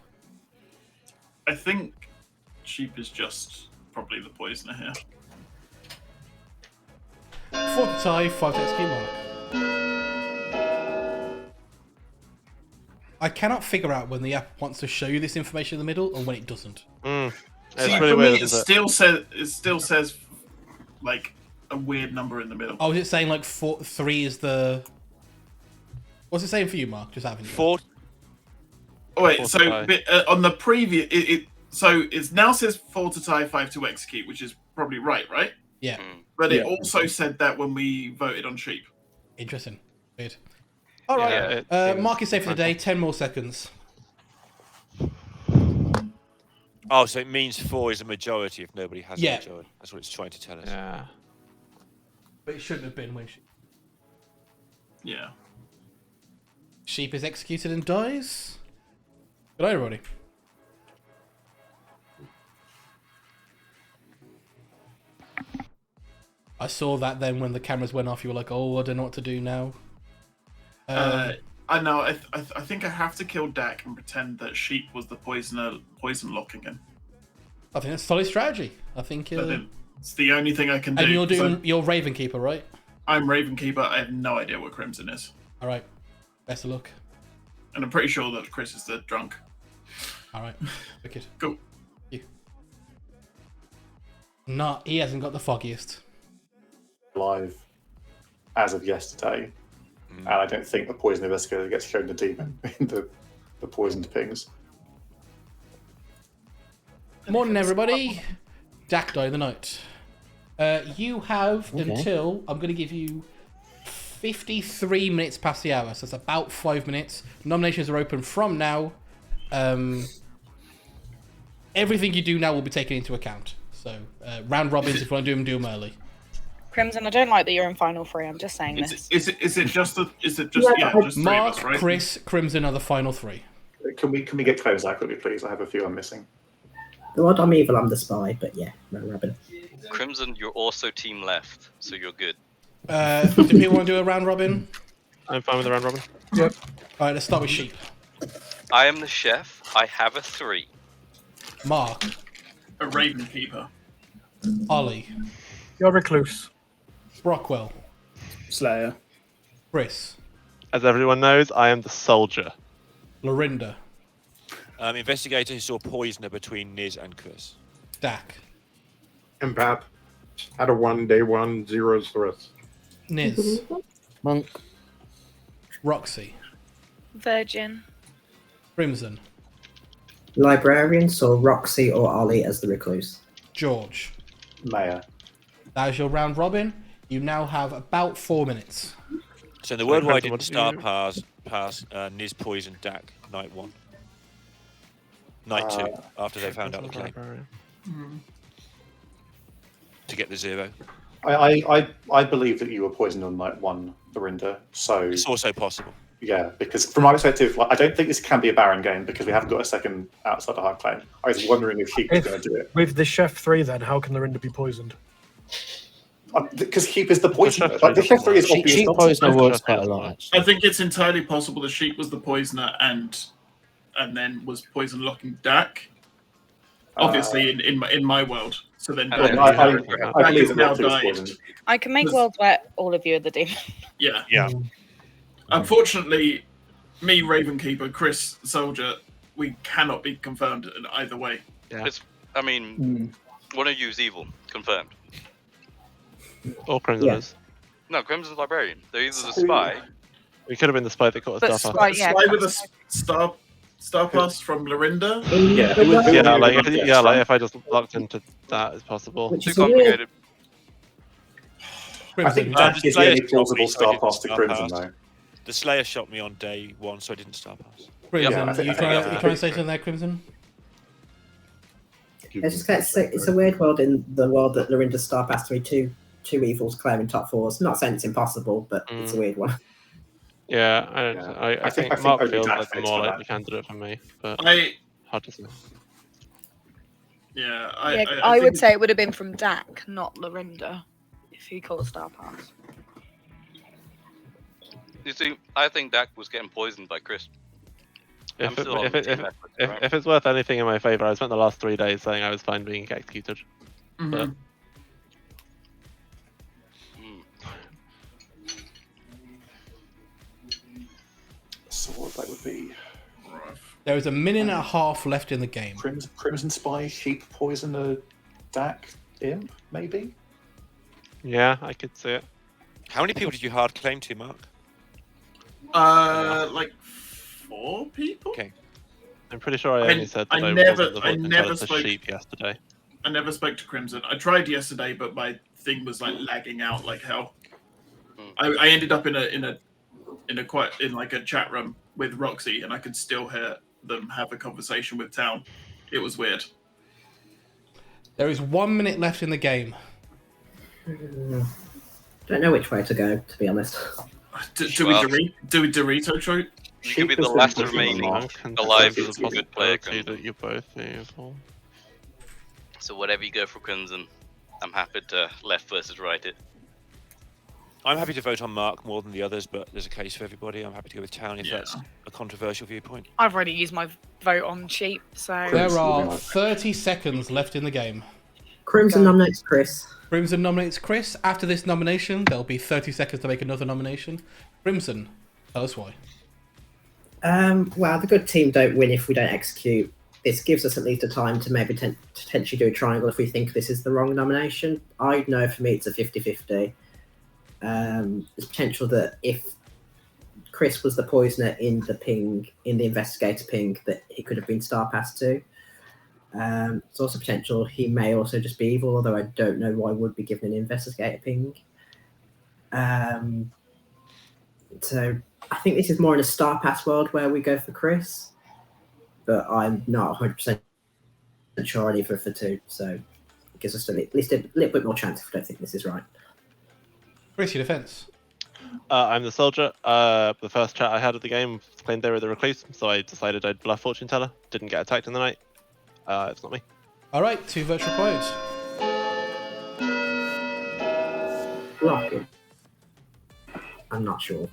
I think Sheep is just probably the poisoner here. 4 to tie, 5 to execute Mark. I cannot figure out when the app wants to show you this information in the middle and when it doesn't. It's See, really for weird. me, it Isn't it? still says like a weird number in the middle. Oh, is it saying like 3 is the... What's it saying for you, Mark? Just having you. 4. Oh wait, Four so to tie. on the previous, so it now says 4 to tie, 5 to execute, which is probably right? Yeah, But it Yeah. also said that when we voted on Sheep. interesting. Weird. All right. Yeah, it seems Mark is safe for the day. 10 more seconds. Oh, so it means 4 is a majority if nobody has Yeah. a majority. That's what it's trying to tell us. Yeah. But it shouldn't have been when Yeah. Sheep is executed and dies. Good night, everybody. I saw that then when the cameras went off. You were like, "Oh, I don't know what to do now." I know. I think I have to kill Dak and pretend that Sheep was the poison locking him. I think that's a solid strategy. I think. But then it's the only thing I can do. And you're 'cause doing your Ravenkeeper, right? I'm Ravenkeeper. I have no idea what Crimson is, All right. Best of luck. and I'm pretty sure that Chris is the drunk. All right. Wicked. Cool. You. Nah, he hasn't got the foggiest. Live as of yesterday, and I don't think the poison investigator gets shown the demon in the poisoned pings. Morning, everybody. Dak died of the night. You have until I'm going to give you 53 minutes past the hour, so it's about 5 minutes. Nominations are open from now. Everything you do now will be taken into account. So round robins, if you want to do them early. Crimson, I don't like that you're in final 3. I'm just saying this. Is it just just Yeah, just 3 Mark, of us, right? Chris, Crimson are the final 3. Can we get close out quickly, please? I have a few I'm missing. God, I'm evil, I'm the spy, but yeah, no Robin. Crimson, you're also team left, so you're good. Do people want to do a round robin? I'm fine with the round robin. All right, let's start with Sheep. I am the chef. I have a 3. Mark, A Ravenkeeper. Ollie, You're recluse. Brockwell, Slayer. Chris, As everyone knows, I am the soldier. Lorinda, Investigator who saw poisoner between Niz and Chris. Dak, Empath. Had a 1 day 1, 0's the rest. Niz, Monk. Roxy, Virgin. Crimson, Librarian saw Roxy or Ollie as the recluse. George. Mayor. That is your round robin. You now have about 4 minutes. So in the word why I Crimson, what didn't did star you- pass Niz poisoned Dak night 1. Night 2, after they found out the claim. To get the 0. I believe that you were poisoned on night 1, Lorinda. So It's also possible. yeah, because from my perspective, like, I don't think this can be a Baron game because we haven't got a second outside the hard claim. I was wondering if Sheep was going to do it. With the Chef 3, then, how can Lorinda be poisoned? Because Sheep is the poisoner. Chef Like, the three Chef 3 is Sheep, obvious. sheep nonsense. poisoner works quite a lot, actually. I think it's entirely possible that Sheep was the poisoner and then was poison locking Dak. Obviously, in my world. So then I Dak believe is that now Noctis was died. poisoned. I can make worlds where all of you are the demon. Yeah. Yeah. Unfortunately, me, Ravenkeeper, Chris, Soldier, we cannot be confirmed in either way. Yeah. I mean, one of you is evil, confirmed. Or Crimson Yeah. is. No, Crimson's Librarian. They're either the spy. We could have been the spy that got But us star spy- pass. yeah, Spy with a star pass from Lorinda. Yeah, it was, Yeah, like yeah, if I just locked into that, it's possible. Which Too is weird. complicated. I think Crimson. Dak is the only Slayer's plausible shot me, so I star didn't pass to star Crimson, pass. though. The Slayer shot me on day 1, so I didn't star pass. Crimson, Yeah, I think- you I think- trying yeah. to say something there, Crimson? It's just it's a weird world in the world that Lorinda star passed through two evils claiming top 4s. Not saying it's impossible, but it's a weird one. Yeah, I think think Mark only feels Dak like the fits more for likely that. candidate for me, but I hard to say. I would think- say it would have been from Dak, not Lorinda, if he called Star Pass. You see, I think Dak was getting poisoned by Chris. I'm If, still on if, the if, team if, effort, if, right? if it's worth anything in my favour, I spent the last 3 days saying I was fine being executed. Mhm. So what that would be? There is a minute and a half left in the game. Crimson Spy, Sheep, Poisoner, Dak, Imp, maybe? Yeah, I could see it. How many people did you hard claim to, Mark? Like 4 people. Okay. I'm pretty sure I only said that I I never- wasn't the I voting never teller to spoke- Sheep yesterday. I never spoke to Crimson. I tried yesterday, but my thing was like lagging out like hell. I ended up in a chat room with Roxy, and I could still hear them have a conversation with Town. It was weird. There is 1 minute left in the game. Don't know which way to go, to be honest. Do Well- we Dorito try? You could be the was last the remaining Mark. alive There's a good player. possibility that you're both evil. So whatever you go for Crimson, I'm happy to left versus right it. I'm happy to vote on Mark more than the others, but there's a case for everybody. I'm happy to go with Town if Yeah. that's a controversial viewpoint. I've already used my vote on Sheep, so There are 30 seconds left in the game. Crimson nominates Chris. Crimson nominates Chris. After this nomination, there'll be 30 seconds to make another nomination. Crimson, tell us why. Well, the good team don't win if we don't execute. This gives us at least a time to maybe potentially do a triangle if we think this is the wrong nomination. I know for me it's a 50-50. There's potential that if Chris was the poisoner in the investigator ping, that he could have been star passed to. There's also potential he may also just be evil, although I don't know why would be given an investigator ping. So I think this is more in a star pass world where we go for Chris, but I'm not 100% sure on either of the two, so it gives us at least a little bit more chance if we don't think this is right. Chris, your defense. I'm the soldier. The first chat I had of the game claimed they were the recluse, so I decided I'd bluff fortune teller. Didn't get attacked in the night. It's not me. All right, 2 votes required. Blocking. I'm not sure.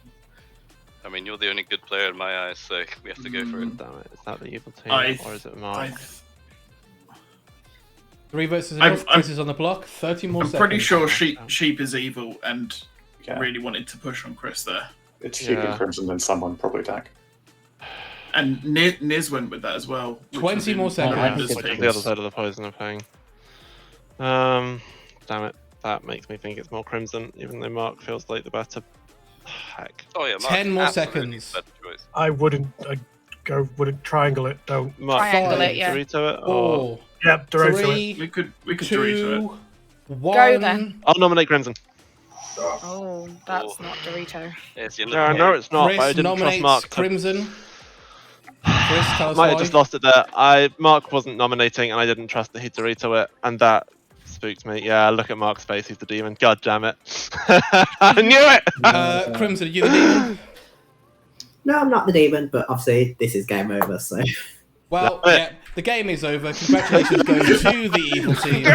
I mean, you're the only good player in my eyes, so we have to go for it. Damn it. Is that the evil team or is it Mark? 3 votes is I'm- enough. Chris is on the block. 30 more I'm seconds. pretty sure Sheep is evil and Yeah. really wanted to push on Chris there. It's Sheep Yeah. and Crimson, then someone, probably Dak. And Niz went with that as well. which 20 was in more seconds. Yeah, Lorinda's which is ping. the other side of the poisoner thing. Damn it. That makes me think it's more Crimson, even though Mark feels like the better. Heck. Oh yeah, Mark's 10 more absolutely seconds. the better choice. Wouldn't triangle it. Don't. Mark, Triangle it, yeah. Dorito it, or... 4, Yep, Dorito. Three, We could Dorito two, it. one. Go then. I'll nominate Crimson. Oh, that's not Dorito. There's your No, no, it's not. But I Chris didn't trust nominates Mark. Crimson. Chris, tell us Might why. have just lost it there. Mark wasn't nominating, and I didn't trust that he'd Dorito it, and that spooked me. Yeah, look at Mark's face. He's the demon. God damn it! I knew it. Crimson, are you the demon? No, I'm not the demon, but obviously this is game over, so. Well, yeah, the game is over. Congratulations going to the evil team.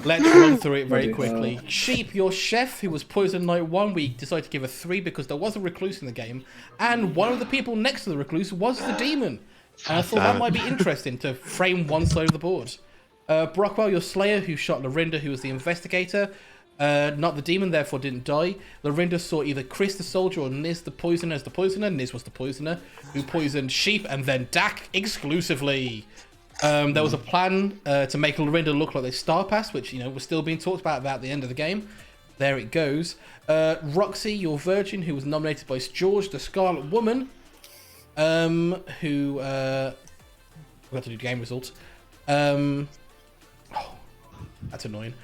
Let's run through it very quickly. Sheep, your chef, who was poisoned night 1, we decided to give a 3 because there was a recluse in the game, and one of the people next to the recluse was the demon. And I thought that might be interesting to frame one side of the board. Brockwell, your slayer, who shot Lorinda, who was the investigator, not the demon, therefore didn't die. Lorinda saw either Chris the soldier or Niz the poisoner as the poisoner. Niz was the poisoner, who poisoned Sheep and then Dak exclusively. There was a plan to make Lorinda look like they star pass, which was still being talked about the end of the game. There it goes. Roxy, your virgin, who was nominated by George, the Scarlet Woman, who forgot to do game results. That's annoying.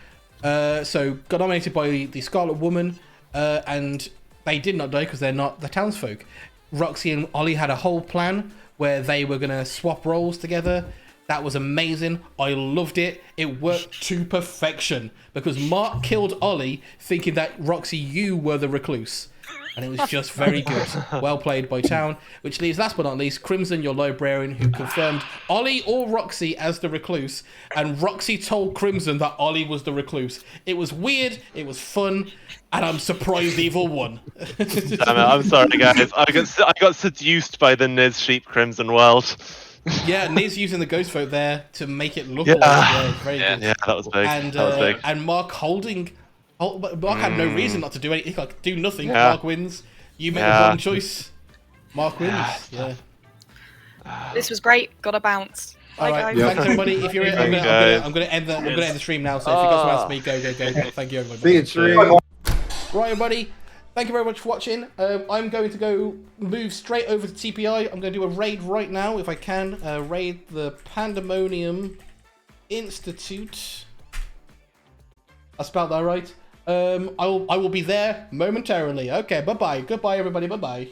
So got nominated by the Scarlet Woman, and they did not die because they're not the townsfolk. Roxy and Ollie had a whole plan where they were going to swap roles together. That was amazing. I loved it. It worked to perfection because Mark killed Ollie thinking that Roxy, you were the recluse. And it was just very good. Well played by Town. Which leaves, last but not least, Crimson, your librarian, who confirmed Ollie or Roxy as the recluse. And Roxy told Crimson that Ollie was the recluse. It was weird, it was fun, and I'm surprised Evil won. Damn it, I'm sorry, guys. I got seduced by the Niz Sheep Crimson world. Yeah, Niz using the ghost vote there to make it look like very good. Yeah, that was big. And, that was big. And Mark holding... Mark had no reason not to do anything. He could do nothing. Yeah. Mark wins. You made the wrong choice. Mark wins. Yeah. This was great. Got a bounce. All right. Bye, Thanks everybody. If you're, I'm gonna end the stream now. So if you guys want to ask me, go. Thank you everybody. See you, stream. Right, everybody. Thank you very much for watching. I'm going to go move straight over to TPI. I'm going to do a raid right now if I can. Raid the Pandemonium Institute. I spelled that right. I will be there momentarily. Okay, bye-bye. Goodbye, everybody. Bye-bye.